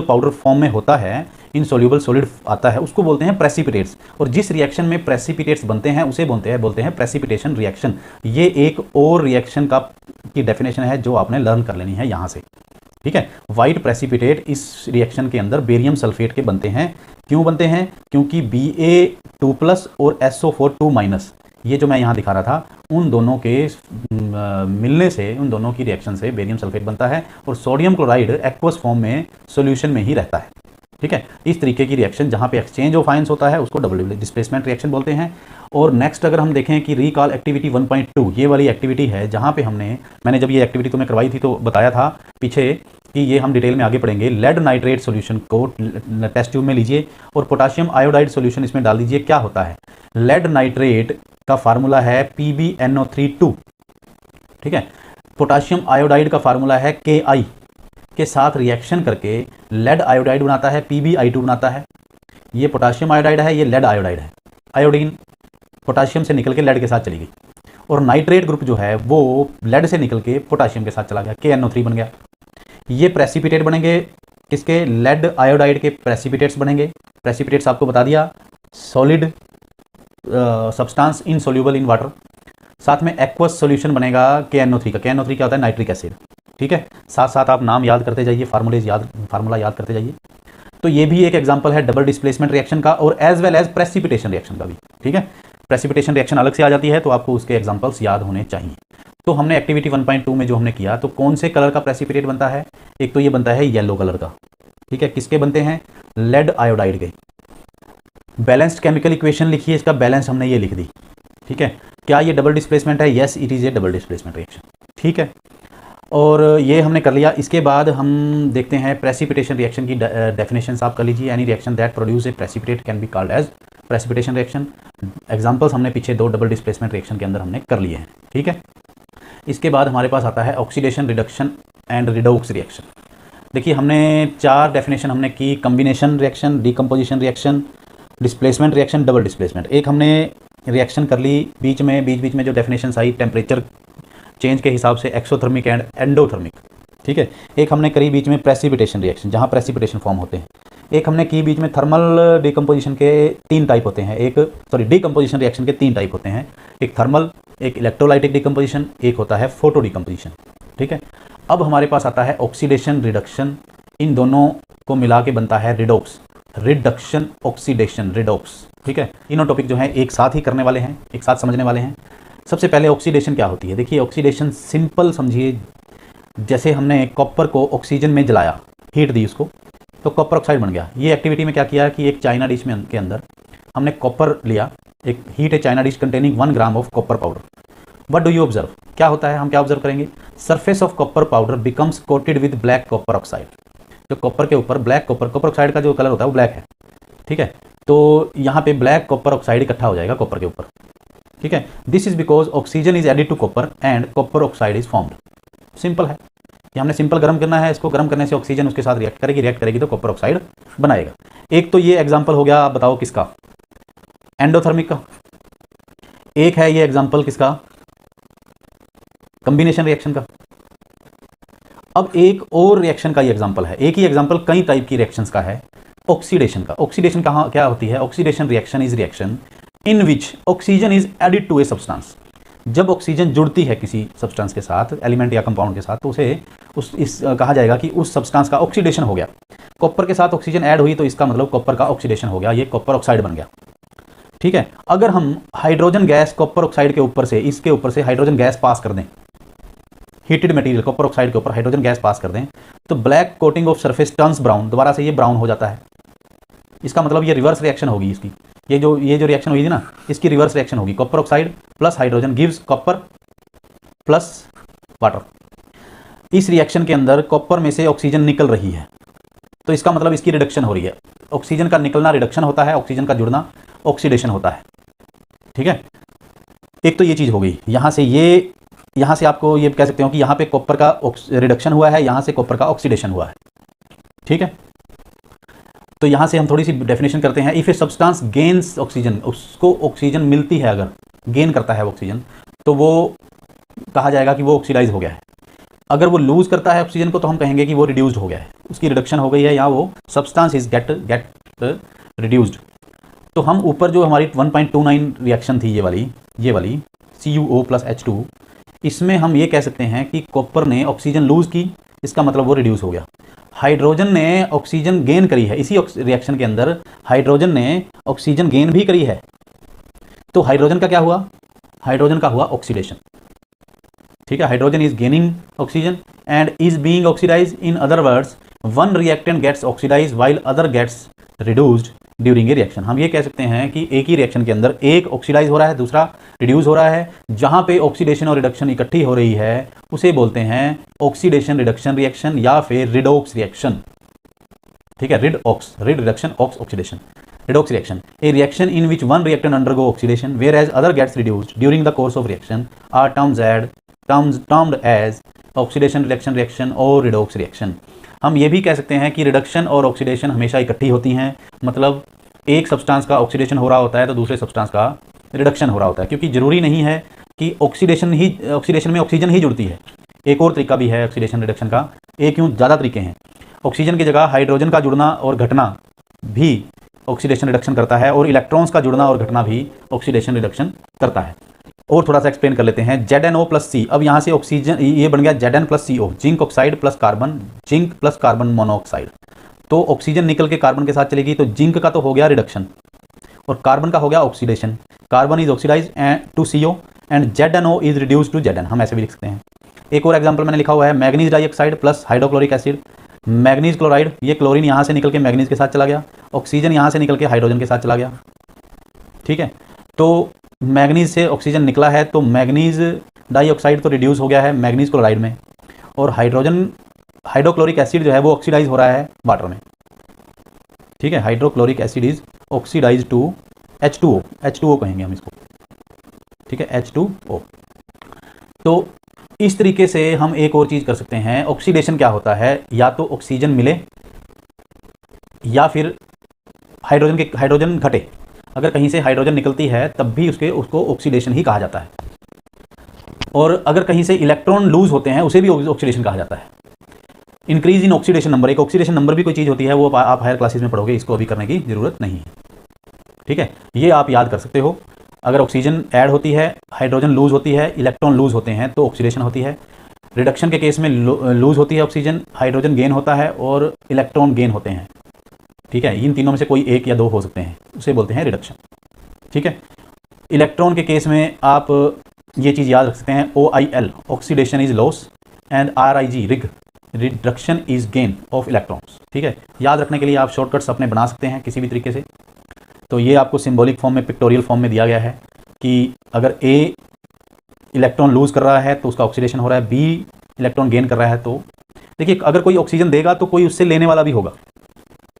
पाउडर फॉर्म में होता है, इनसोल्यूबल सॉलिड आता है, उसको बोलते हैं प्रेसिपिटेट्स। और जिस रिएक्शन में प्रेसिपिटेट्स बनते हैं उसे बोलते हैं प्रेसिपिटेशन रिएक्शन। ये एक और रिएक्शन की डेफिनेशन है जो आपने लर्न कर लेनी है यहाँ से। ठीक है, वाइट प्रेसिपिटेट इस रिएक्शन के अंदर बेरियम सल्फेट के बनते हैं। क्यों बनते हैं, क्योंकि Ba2 प्लस और SO4 2 माइनस, ये जो मैं यहाँ दिखा रहा था, उन दोनों के मिलने से, उन दोनों की रिएक्शन से बेरियम सल्फेट बनता है, और सोडियम क्लोराइड एक्वस फॉर्म में सॉल्यूशन में ही रहता है। ठीक है, इस तरीके की रिएक्शन जहाँ पे एक्सचेंज ऑफ आयंस होता है उसको डबल डिस्प्लेसमेंट रिएक्शन बोलते हैं। और नेक्स्ट अगर हम देखें कि रिकॉल एक्टिविटी 1.2, ये वाली एक्टिविटी है जहाँ पे मैंने जब ये एक्टिविटी तुम्हें करवाई थी तो बताया था पीछे कि ये हम डिटेल में आगे पढ़ेंगे। लेड नाइट्रेट सॉल्यूशन को टेस्ट ट्यूब में लीजिए और पोटाशियम आयोडाइड सॉल्यूशन इसमें डाल दीजिए। क्या होता है, लेड नाइट्रेट का फार्मूला है PbNO3 2। ठीक है, पोटाशियम आयोडाइड का फार्मूला है Ki के साथ रिएक्शन करके लेड आयोडाइड बनाता है, PbI2 बनाता है। ये पोटाशियम आयोडाइड है, ये लेड आयोडाइड है। आयोडीन पोटाशियम से निकल के लेड के साथ चली गई, और नाइट्रेट ग्रुप जो है वो लेड से निकल के पोटाशियम के साथ चला गया, KNO3 बन गया। ये प्रेसिपिटेट बनेंगे किसके, लेड आयोडाइड के प्रेसिपिटेट्स बनेंगे। प्रेसिपिटेट्स आपको बता दिया, solid substance insoluble in water. साथ में एक्वस सॉल्यूशन बनेगा KNO3 का। KNO3 क्या होता है, नाइट्रिक एसिड। ठीक है, साथ साथ आप नाम याद करते जाइए, फार्मूला याद करते जाइए। तो ये भी एक एग्जांपल है डबल डिस्प्लेसमेंट रिएक्शन का, और as well as precipitation reaction का भी। ठीक है, प्रेसिपिटेशन रिएक्शन अलग से आ जाती है, तो आपको उसके एग्जांपल्स याद होने चाहिए। तो हमने एक्टिविटी 1.2 में जो हमने किया, तो कौन से कलर का प्रेसिपिटेट बनता है, एक तो ये बनता है येलो कलर का। ठीक है, किसके बनते हैं, लेड आयोडाइड के। बैलेंस्ड केमिकल इक्वेशन लिखिए, इसका बैलेंस हमने ये लिख दी। ठीक है, क्या ये डबल डिस्प्लेसमेंट है, yes it is A double displacement reaction. ठीक है, और ये हमने कर लिया। इसके बाद हम देखते हैं प्रेसिपिटेशन रिएक्शन की डेफिनेशन आप कर लीजिए। Any reaction that produce a precipitate can be called as precipitation reaction. Examples हमने पीछे 2 डबल डिस्प्लेसमेंट रिएक्शन के अंदर हमने कर लिए हैं, ठीक है। इसके बाद हमारे पास आता है oxidation, reduction and redox reaction. देखिए हमने 4 डेफिनेशन हमने की, combination reaction, decomposition reaction, displacement reaction, double displacement. एक हमने रिएक्शन कर ली, बीच में जो डेफिनेशन आई टेम्परेचर चेंज के हिसाब से, एक्सोथर्मिक एंड एंडोथर्मिक, ठीक है। एक हमने करी बीच में प्रेसिपिटेशन रिएक्शन, जहाँ प्रेसिपिटेशन फॉर्म होते हैं। एक हमने की बीच में थर्मल डिकम्पोजिशन के 3 टाइप होते हैं, डीकम्पोजिशन रिएक्शन के 3 टाइप होते हैं। एक थर्मल, एक इलेक्ट्रोलाइटिक डिकम्पोजिशन, एक होता है फोटो डिकम्पोजिशन, ठीक है। अब हमारे पास आता है ऑक्सीडेशन, रिडक्शन। इन दोनों को मिला के बनता है रिडोक्स, रिडक्शन, ऑक्सीडेशन, रिडोक्स, ठीक है। तीनों टॉपिक जो हैं एक साथ ही करने वाले हैं, एक साथ समझने वाले हैं। सबसे पहले ऑक्सीडेशन क्या होती है। देखिए ऑक्सीडेशन सिंपल समझिए, जैसे हमने कॉपर को ऑक्सीजन में जलाया, हीट दी उसको, तो कॉपर ऑक्साइड बन गया। ये एक्टिविटी में क्या किया कि एक चाइना डिश में के अंदर हमने कॉपर लिया, एक हीट है China dish containing 1 gram of copper powder. What do you observe, क्या होता है, हम क्या ऑब्जर्व करेंगे, surface of copper powder becomes coated with black copper oxide. जो कॉपर के ऊपर ब्लैक कॉपर ऑक्साइड का जो कलर होता है वो ब्लैक है, ठीक है। तो यहाँ पे ब्लैक कॉपर ऑक्साइड इकट्ठा हो जाएगा कॉपर के ऊपर, ठीक है। This is because oxygen is added to copper and copper oxide is formed. Simple है कि हमने सिंपल गर्म करना है, इसको गर्म करने से ऑक्सीजन उसके साथ रिएक्ट करेगी तो कॉपर ऑक्साइड बनाएगा। एक तो ये एग्जाम्पल हो गया, आप बताओ किसका, एंडोथर्मिक का। एक है ये एग्जाम्पल किसका, कॉम्बिनेशन रिएक्शन का। अब एक और रिएक्शन का ये एग्जाम्पल है, एक ही एग्जाम्पल कई टाइप की रिएक्शंस का है, ऑक्सीडेशन का। ऑक्सीडेशन कहाँ क्या होती है, oxidation reaction is reaction in which oxygen is added to a substance. जब ऑक्सीजन जुड़ती है किसी सब्सटेंस के साथ, एलिमेंट या कंपाउंड के साथ, तो उसे कहा जाएगा कि उस सब्सटेंस का ऑक्सीडेशन हो गया। कॉपर के साथ ऑक्सीजन ऐड हुई तो इसका मतलब कॉपर का ऑक्सीडेशन हो गया, ये कॉपर ऑक्साइड बन गया, ठीक है। अगर हम हाइड्रोजन गैस कॉपर ऑक्साइड के ऊपर से, इसके ऊपर से हाइड्रोजन गैस पास कर दें, हीटेड मटेरियल कॉपर ऑक्साइड के ऊपर हाइड्रोजन गैस पास कर दें, तो black coating of surface turns brown, दोबारा से ये ब्राउन हो जाता है। इसका मतलब ये रिवर्स रिएक्शन होगी इसकी, ये जो रिएक्शन हुई थी ना, इसकी रिवर्स रिएक्शन होगी। Copper oxide plus hydrogen gives copper plus water. इस रिएक्शन के अंदर कॉपर में से ऑक्सीजन निकल रही है, तो इसका मतलब इसकी रिडक्शन हो रही है। ऑक्सीजन का निकलना रिडक्शन होता है, ऑक्सीजन का जुड़ना ऑक्सीडेशन होता है, ठीक है। एक तो ये चीज़ हो गई। यहाँ से आपको ये कह सकते हो कि यहाँ पे कॉपर का रिडक्शन हुआ है, यहाँ से कॉपर का ऑक्सीडेशन हुआ है, ठीक है। तो यहाँ से हम थोड़ी सी डेफिनेशन करते हैं। If a substance gains oxygen, उसको ऑक्सीजन मिलती है, अगर गेन करता है ऑक्सीजन, तो वो कहा जाएगा कि वो ऑक्सीडाइज हो गया है। अगर वो लूज करता है ऑक्सीजन को, तो हम कहेंगे कि वो रिड्यूस्ड हो गया है, उसकी रिडक्शन हो गई है, या वो सब्सटेंस इज गेट रिड्यूस्ड। तो हम ऊपर जो हमारी 1.29 रिएक्शन थी, ये वाली CuO प्लस H2, इसमें हम ये कह सकते हैं कि कॉपर ने ऑक्सीजन लूज की, इसका मतलब वो रिड्यूस हो गया। हाइड्रोजन ने ऑक्सीजन गेन करी है, इसी रिएक्शन के अंदर हाइड्रोजन ने ऑक्सीजन गेन भी करी है, तो हाइड्रोजन का क्या हुआ, हाइड्रोजन का हुआ ऑक्सीडेशन, ठीक है। Hydrogen is gaining oxygen and is being oxidise. In other words, one reactant gets oxidise while other gets reduced during a reaction. हम ये कह सकते हैं कि एक ही रिएक्शन के अंदर एक ऑक्सीडाइज हो रहा है, दूसरा रिड्यूस हो रहा है। जहां पे ऑक्सीडेशन और रिडक्शन इकट्ठी हो रही है उसे बोलते हैं ऑक्सीडेशन रिडक्शन रिएक्शन या फिर रिडोक्स रिएक्शन, ठीक है। Red reduction oxidation, redox reaction, a reaction in which one reactant undergo oxidation whereas other gets reduced during the course of reaction are termed as oxidation reduction reaction और redox reaction। हम ये भी कह सकते हैं कि रिडक्शन और oxidation हमेशा इकट्ठी होती हैं, मतलब एक सब्सटेंस का ऑक्सीडेशन हो रहा होता है तो दूसरे सब्सटेंस का रिडक्शन हो रहा होता है, क्योंकि जरूरी नहीं है कि ऑक्सीडेशन में ऑक्सीजन ही जुड़ती है। एक और तरीका भी है ऑक्सीडेशन रिडक्शन का, एक क्यों ज़्यादा तरीके हैं। ऑक्सीजन की जगह हाइड्रोजन का जुड़ना और घटना भी ऑक्सीडेशन रिडक्शन करता है, और इलेक्ट्रॉन्स का जुड़ना और घटना भी ऑक्सीडेशन रिडक्शन करता है। और थोड़ा सा एक्सप्लेन कर लेते हैं। ZnO प्लस C, अब यहाँ से ऑक्सीजन ये बन गया Zn plus CO, zinc oxide plus carbon, zinc plus carbon monoxide. तो ऑक्सीजन निकल के कार्बन के साथ चलेगी, तो जिंक का तो हो गया रिडक्शन और कार्बन का हो गया oxidation. Carbon is oxidise to CO and ZnO is reduce to Zn, हम ऐसे भी लिख सकते हैं। एक और एग्जाम्पल मैंने लिखा हुआ है, manganese dioxide plus hydrochloric acid. Manganese chloride, ये क्लोरीन यहाँ से निकल के मैग्नीज के साथ चला गया, ऑक्सीजन यहाँ से निकल के हाइड्रोजन के साथ चला गया, ठीक है। तो मैग्नीज से ऑक्सीजन निकला है तो मैग्नीज डाइऑक्साइड तो रिड्यूस हो गया है मैग्नीज क्लोराइड में, और हाइड्रोक्लोरिक एसिड जो है वो ऑक्सीडाइज हो रहा है वाटर में। ठीक है, hydrochloric acid is oxidise to H2O, H2O कहेंगे हम इसको। ठीक है, H2O। तो इस तरीके से हम एक और चीज़ कर सकते हैं। ऑक्सीडेशन क्या होता है, या तो ऑक्सीजन मिले या फिर हाइड्रोजन घटे। अगर कहीं से हाइड्रोजन निकलती है तब भी उसको ऑक्सीडेशन ही कहा जाता है। और अगर कहीं से इलेक्ट्रॉन लूज होते हैं उसे भी ऑक्सीडेशन कहा जाता है। इंक्रीज इन ऑक्सीडेशन नंबर, एक ऑक्सीडेशन नंबर भी कोई चीज़ होती है, वो आप हायर क्लासेस में पढ़ोगे, इसको अभी करने की जरूरत नहीं है। ठीक है, ये आप याद कर सकते हो। अगर ऑक्सीजन ऐड होती है, हाइड्रोजन लूज होती है, इलेक्ट्रॉन लूज होते हैं तो ऑक्सीडेशन होती है। रिडक्शन के केस में लूज होती है ऑक्सीजन, हाइड्रोजन गेन होता है और इलेक्ट्रॉन गेन होते हैं। ठीक है, इन तीनों में से कोई एक या दो हो सकते हैं, उसे बोलते हैं रिडक्शन। ठीक है, इलेक्ट्रॉन के केस में आप ये चीज़ याद रख सकते हैं, OIL oxidation is loss and RIG rig reduction is gain of electrons. ठीक है, याद रखने के लिए आप शॉर्टकट्स अपने बना सकते हैं किसी भी तरीके से। तो ये आपको सिंबॉलिक फॉर्म में, पिक्टोरियल फॉर्म में दिया गया है कि अगर A इलेक्ट्रॉन लूज कर रहा है तो उसका ऑक्सीडेशन हो रहा है, B इलेक्ट्रॉन गेन कर रहा है। तो देखिए, अगर कोई ऑक्सीजन देगा तो कोई उससे लेने वाला भी होगा,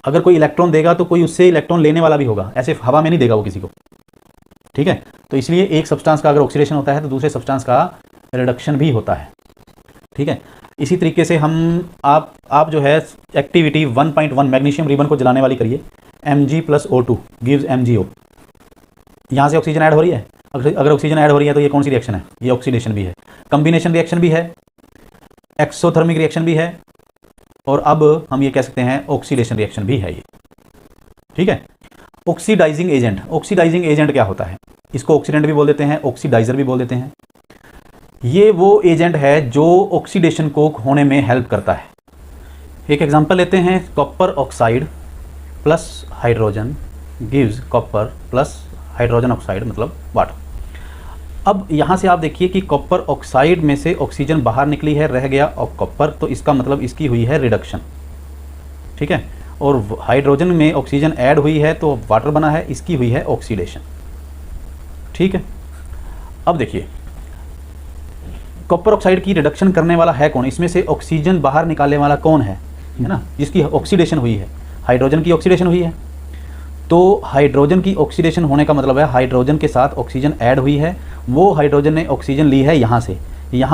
अगर कोई इलेक्ट्रॉन देगा तो कोई उससे इलेक्ट्रॉन लेने वाला भी होगा, ऐसे हवा में नहीं देगा वो किसी को। ठीक है, तो इसलिए एक सब्सटेंस का अगर ऑक्सीडेशन होता है तो दूसरे सब्सटेंस का रिडक्शन भी होता है। ठीक है, इसी तरीके से हम आप जो है एक्टिविटी 1.1 मैग्नीशियम रिबन को जलाने वाली करिए। Mg + O2 gives MgO। यहाँ से ऑक्सीजन ऐड हो रही है, अगर ऑक्सीजन ऐड हो रही है तो ये कौन सी रिएक्शन है, ये ऑक्सीडेशन भी है, कम्बिनेशन रिएक्शन भी है, एक्सोथर्मिक रिएक्शन भी है, और अब हम ये कह सकते हैं ऑक्सीडेशन रिएक्शन भी है ये। ठीक है, ऑक्सीडाइजिंग एजेंट, ऑक्सीडाइजिंग एजेंट क्या होता है, इसको ऑक्सीडेंट भी बोल देते हैं, ऑक्सीडाइजर भी बोल देते हैं। ये वो एजेंट है जो ऑक्सीडेशन को होने में हेल्प करता है। एक एग्जांपल लेते हैं, copper oxide plus hydrogen gives copper plus hydrogen oxide मतलब वाटर। अब यहाँ से आप देखिए कि कॉपर ऑक्साइड में से ऑक्सीजन बाहर निकली है, रह गया और कॉपर, तो इसका मतलब इसकी हुई है रिडक्शन। ठीक है, और हाइड्रोजन में ऑक्सीजन ऐड हुई है तो वाटर बना है, इसकी हुई है ऑक्सीडेशन। ठीक है, अब देखिए कॉपर ऑक्साइड की रिडक्शन करने वाला है कौन, इसमें से ऑक्सीजन बाहर निकालने वाला कौन है ना, जिसकी ऑक्सीडेशन हुई है, हाइड्रोजन की ऑक्सीडेशन हुई है। तो हाइड्रोजन की ऑक्सीडेशन होने का मतलब है हाइड्रोजन के साथ ऑक्सीजन ऐड हुई है, वो हाइड्रोजन ने ऑक्सीजन ली है यहाँ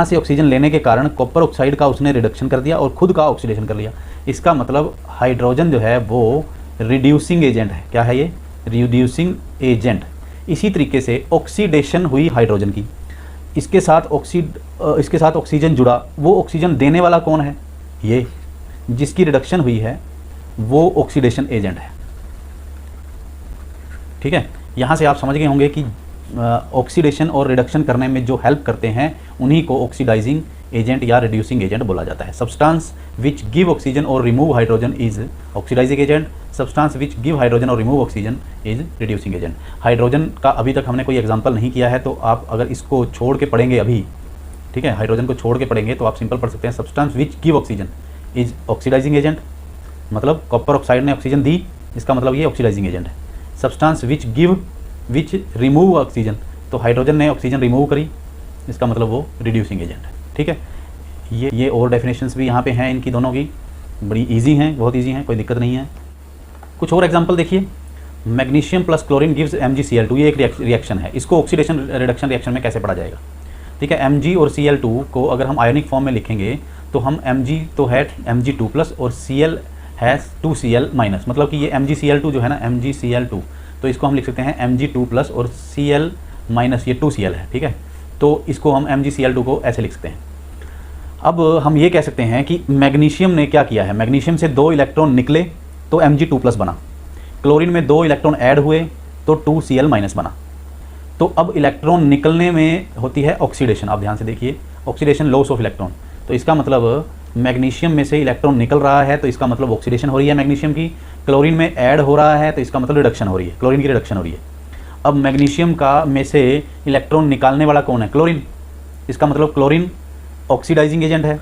से ऑक्सीजन लेने के कारण कॉपर ऑक्साइड का उसने रिडक्शन कर दिया और खुद का ऑक्सीडेशन कर लिया। इसका मतलब हाइड्रोजन जो है वो रिड्यूसिंग एजेंट है। क्या है ये, रिड्यूसिंग एजेंट। इसी तरीके से ऑक्सीडेशन हुई हाइड्रोजन की, इसके साथ ऑक्सीजन जुड़ा, वो ऑक्सीजन देने वाला कौन है, ये जिसकी रिडक्शन हुई है वो ऑक्सीडेशन एजेंट है। ठीक है, यहाँ से आप समझ गए होंगे कि ऑक्सीडेशन और रिडक्शन करने में जो हेल्प करते हैं उन्हीं को ऑक्सीडाइजिंग एजेंट या रिड्यूसिंग एजेंट बोला जाता है। सब्सटेंस विच गिव ऑक्सीजन और remove hydrogen is oxidising agent, substance which give hydrogen और remove oxygen is reducing agent. Hydrogen का अभी तक हमने कोई एग्जांपल नहीं किया है, तो आप अगर इसको छोड़ के पढ़ेंगे अभी, ठीक है, हाइड्रोजन को छोड़ के पढ़ेंगे तो आप सिंपल पढ़ सकते हैं, substance which give oxygen is oxidising agent, मतलब कॉपर ऑक्साइड ने ऑक्सीजन दी, इसका मतलब ये ऑक्सीडाइजिंग एजेंट है। सब्सटेंस विच रिमूव ऑक्सीजन, तो हाइड्रोजन ने ऑक्सीजन रिमूव करी, इसका मतलब वो रिड्यूसिंग एजेंट है। ठीक है, ये और डेफिनेशंस भी यहाँ पे हैं इनकी दोनों की, बड़ी इजी हैं, बहुत इजी हैं, कोई दिक्कत नहीं है। कुछ और एग्जांपल देखिए, magnesium plus chlorine gives MgCl2, ये एक रिएक्शन है, इसको ऑक्सीडेशन रिडक्शन रिएक्शन में कैसे पढ़ा जाएगा। ठीक है, Mg और Cl2 को अगर हम आयोनिक फॉर्म में लिखेंगे तो हम Mg तो है Mg2+ और Cl है 2Cl-, मतलब कि ये MgCl2 जो है ना, MgCl2, तो इसको हम लिख सकते हैं Mg2+ और Cl-, ये 2Cl है। ठीक है, तो इसको हम MgCl2 को ऐसे लिख सकते हैं। अब हम ये कह सकते हैं कि मैग्नीशियम ने क्या किया है, मैग्नीशियम से 2 इलेक्ट्रॉन निकले तो Mg2+ बना, क्लोरीन में 2 इलेक्ट्रॉन ऐड हुए तो 2Cl- बना। तो अब इलेक्ट्रॉन निकलने में होती है ऑक्सीडेशन, आप ध्यान से देखिए, ऑक्सीडेशन लॉस ऑफ इलेक्ट्रॉन, तो इसका मतलब मैग्नीशियम में से इलेक्ट्रॉन निकल रहा है तो इसका मतलब ऑक्सीडेशन हो रही है मैग्नीशियम की, क्लोरीन में ऐड हो रहा है तो इसका मतलब रिडक्शन हो रही है, क्लोरीन की रिडक्शन हो रही है। अब मैग्नीशियम का में से इलेक्ट्रॉन निकालने वाला कौन है, क्लोरीन, इसका मतलब क्लोरीन ऑक्सीडाइजिंग एजेंट है,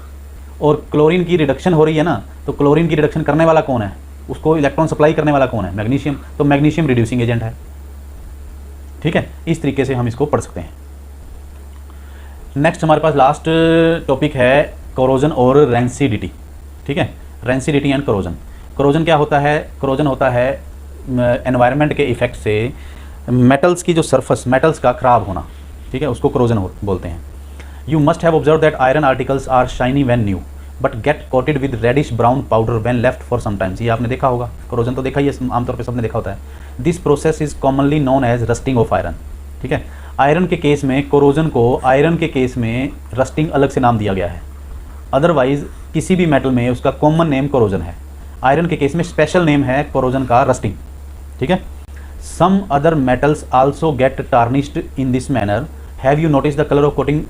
और क्लोरीन की रिडक्शन हो रही है ना, तो क्लोरीन की रिडक्शन करने वाला कौन है, उसको इलेक्ट्रॉन सप्लाई करने वाला कौन है, मैग्नीशियम, तो मैग्नीशियम रिड्यूसिंग एजेंट है। ठीक है, इस तरीके से हम इसको पढ़ सकते हैं। नेक्स्ट हमारे पास लास्ट टॉपिक है कोरोजन और रेंसिडिटी। ठीक है, रेंसिडिटी एंड कोरोजन। कोरोजन क्या होता है? कोरोजन होता है एनवायरनमेंट के इफेक्ट से मेटल्स की जो सरफेस, मेटल्स का खराब होना, ठीक है, उसको कोरोजन बोलते हैं। You must have observe that iron articles are shiny when new but get coated with reddish brown powder when left for some times. ये आपने देखा होगा, कोरोजन तो देखा ही है, आमतौर पे सबने देखा होता है। This process is commonly known as rusting of iron. ठीक है, आयरन के केस में कोरोजन को, आयरन के केस में रस्टिंग अलग से नाम दिया गया है, अदरवाइज किसी भी मेटल में उसका कॉमन नेम कोरोजन है। आयरन के केस में स्पेशल नेम है कोरोजन का रस्टिंग। ठीक है, some other metals also get tarnished in this manner. Have you notice the colour of coating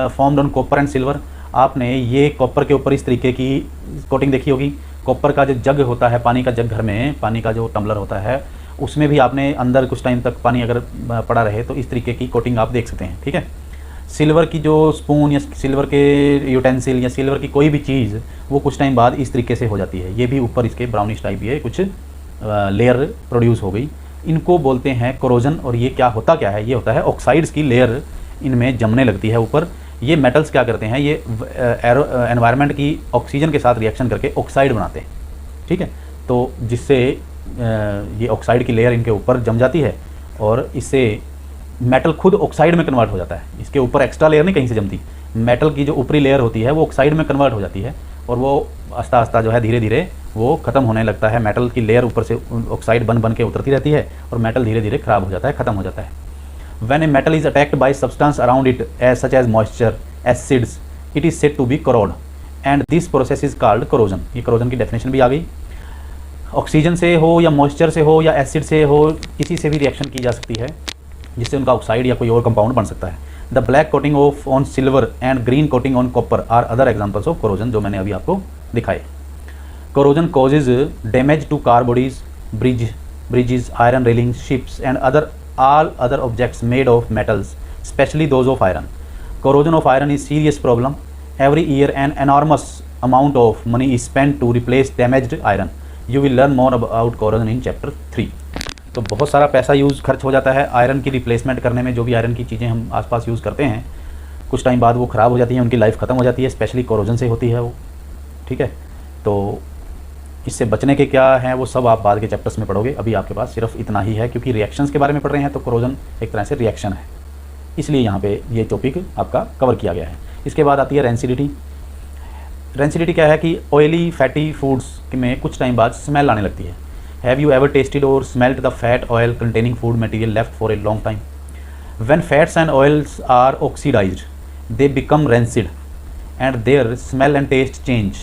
formed on copper and silver. आपने ये कॉपर के ऊपर इस तरीके की कोटिंग देखी होगी। कॉपर का जो जग होता है, पानी का जग, घर में पानी का जो टम्बलर होता है, उसमें भी आपने अंदर कुछ टाइम तक पानी अगर पड़ा रहे तो इस तरीके की कोटिंग आप देख सकते हैं। ठीक है, सिल्वर की जो स्पून या सिल्वर के यूटेंसिल या सिल्वर की कोई भी चीज़, वो कुछ टाइम बाद इस तरीके से हो जाती है। ये भी ऊपर इसके ब्राउनिश टाइप ये कुछ लेयर प्रोड्यूस हो गई, इनको बोलते हैं कोरोजन। और ये क्या होता क्या है? ये होता है ऑक्साइड्स की लेयर इनमें जमने लगती है ऊपर। ये मेटल्स क्या करते हैं, ये एनवायरनमेंट की ऑक्सीजन के साथ रिएक्शन करके ऑक्साइड बनाते हैं। ठीक है, तो जिससे ये ऑक्साइड की लेयर इनके ऊपर जम जाती है और इससे मेटल खुद ऑक्साइड में कन्वर्ट हो जाता है। इसके ऊपर एक्स्ट्रा लेयर नहीं कहीं से जमती, मेटल की जो ऊपरी लेयर होती है वो ऑक्साइड में कन्वर्ट हो जाती है और वो आस्ता आस्ता जो है धीरे धीरे वो ख़त्म होने लगता है। मेटल की लेयर ऊपर से ऑक्साइड बन के उतरती रहती है और मेटल धीरे धीरे ख़राब हो जाता है, ख़त्म हो जाता है। When a metal is attacked by substance around it, as such as moisture, acids, it is said to be corrode, and this process is called corrosion। ये corrosion की definition भी आ गई। ऑक्सीजन से हो या मॉइस्चर से हो या एसिड से हो, किसी से भी रिएक्शन की जा सकती है जिससे उनका ऑक्साइड या कोई और कंपाउंड बन सकता है। The black coating of on silver and green coating on copper are other examples of corrosion, जो मैंने अभी आपको दिखाए। Corrosion causes damage to car bodies, bridges, iron railings, ships and all other objects made of metals, especially those of iron. Corrosion of iron is serious problem. Every year an enormous amount of money is spent to replace damaged iron. You will learn more about corrosion in chapter 3. तो बहुत सारा पैसा खर्च हो जाता है iron की replacement करने में। जो भी आयरन की चीज़ें हम आसपास यूज़ करते हैं, कुछ टाइम बाद वो ख़राब हो जाती हैं, उनकी लाइफ ख़त्म हो जाती है, स्पेशली कोरोजन से होती है वो। ठीक है, तो इससे बचने के क्या हैं वो सब आप बाद के चैप्टर्स में पढ़ोगे। अभी आपके पास सिर्फ इतना ही है, क्योंकि रिएक्शंस के बारे में पढ़ रहे हैं तो कोरोजन एक तरह से रिएक्शन है, इसलिए यहाँ पे ये टॉपिक आपका कवर किया गया है। इसके बाद आती है रेंसिडिटी। रेंसिडिटी क्या है कि ऑयली फैटी फूड्स में कुछ टाइम बाद स्मेल आने लगती है। हैव यू एवर टेस्टेड और smelled the fat oil containing food material left for a long time? When fats and oils are oxidized they become rancid and their smell and taste change.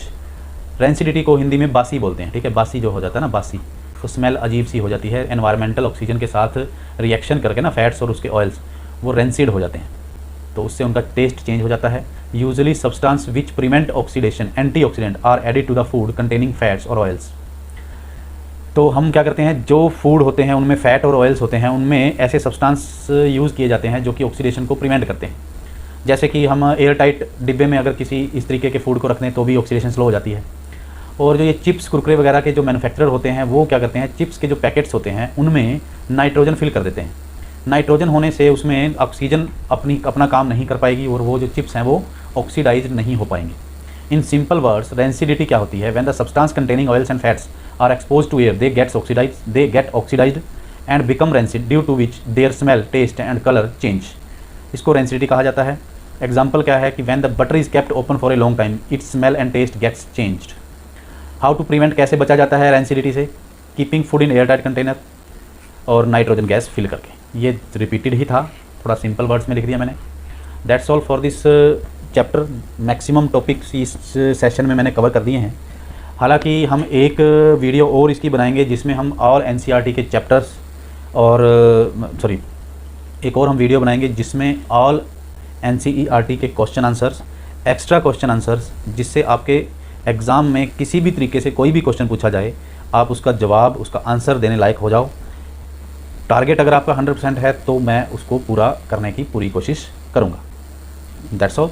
Rancidity को हिंदी में बासी बोलते हैं। ठीक है, बासी जो हो जाता है ना, बासी, तो स्मेल अजीब सी हो जाती है। एनवायरमेंटल ऑक्सीजन के साथ रिएक्शन करके ना फैट्स और उसके ऑयल्स वो रेंसिड हो जाते हैं, तो उससे उनका टेस्ट चेंज हो जाता है। Usually substance which prevent oxidation, antioxidant are added to the food containing fats और ऑयल्स। तो हम क्या करते हैं, जो फूड होते हैं उनमें फैट और ऑयल्स होते हैं, उनमें ऐसे सब्सटेंस यूज़ किए जाते हैं जो कि ऑक्सीडेशन को प्रिवेंट करते हैं। जैसे कि हम एयर टाइट डिब्बे में अगर किसी इस तरीके के फूड को रखते हैं तो भी ऑक्सीडेशन स्लो हो जाती है। और जो ये चिप्स, कुरकुरे वगैरह के जो मैन्युफैक्चरर होते हैं वो क्या करते हैं, चिप्स के जो पैकेट्स होते हैं उनमें नाइट्रोजन फिल कर देते हैं। नाइट्रोजन होने से उसमें ऑक्सीजन अपना काम नहीं कर पाएगी और वो जो चिप्स हैं वो ऑक्सीडाइज नहीं हो पाएंगे। इन सिंपल वर्ड्स, रेंसिडिटी क्या होती है? When the substance containing oils and fats are expose to air they get oxidized and become rancid due to which their smell, taste and colour change. इसको rancidity कहा जाता है। Example क्या है कि when the butter is kept open for a long time its smell and taste gets changed. How to prevent, कैसे बचा जाता है रेंसिडिटी से? Keeping food in air tight container और नाइट्रोजन गैस फिल करके। ये रिपीटेड ही था, थोड़ा सिंपल वर्ड्स में लिख दिया मैंने। That's all for this chapter. Maximum topics इस सेशन में मैंने कवर कर दिए हैं। हालांकि हम एक वीडियो और इसकी बनाएंगे जिसमें हम ऑल एनसीईआरटी के चैप्टर्स और एक और हम वीडियो बनाएंगे जिसमें ऑल एनसीईआरटी के question answers, extra question answers, जिससे आपके एग्ज़ाम में किसी भी तरीके से कोई भी क्वेश्चन पूछा जाए आप उसका जवाब, उसका आंसर देने लायक हो जाओ। टारगेट अगर आपका 100% है तो मैं उसको पूरा करने की पूरी कोशिश करूँगा। That's all.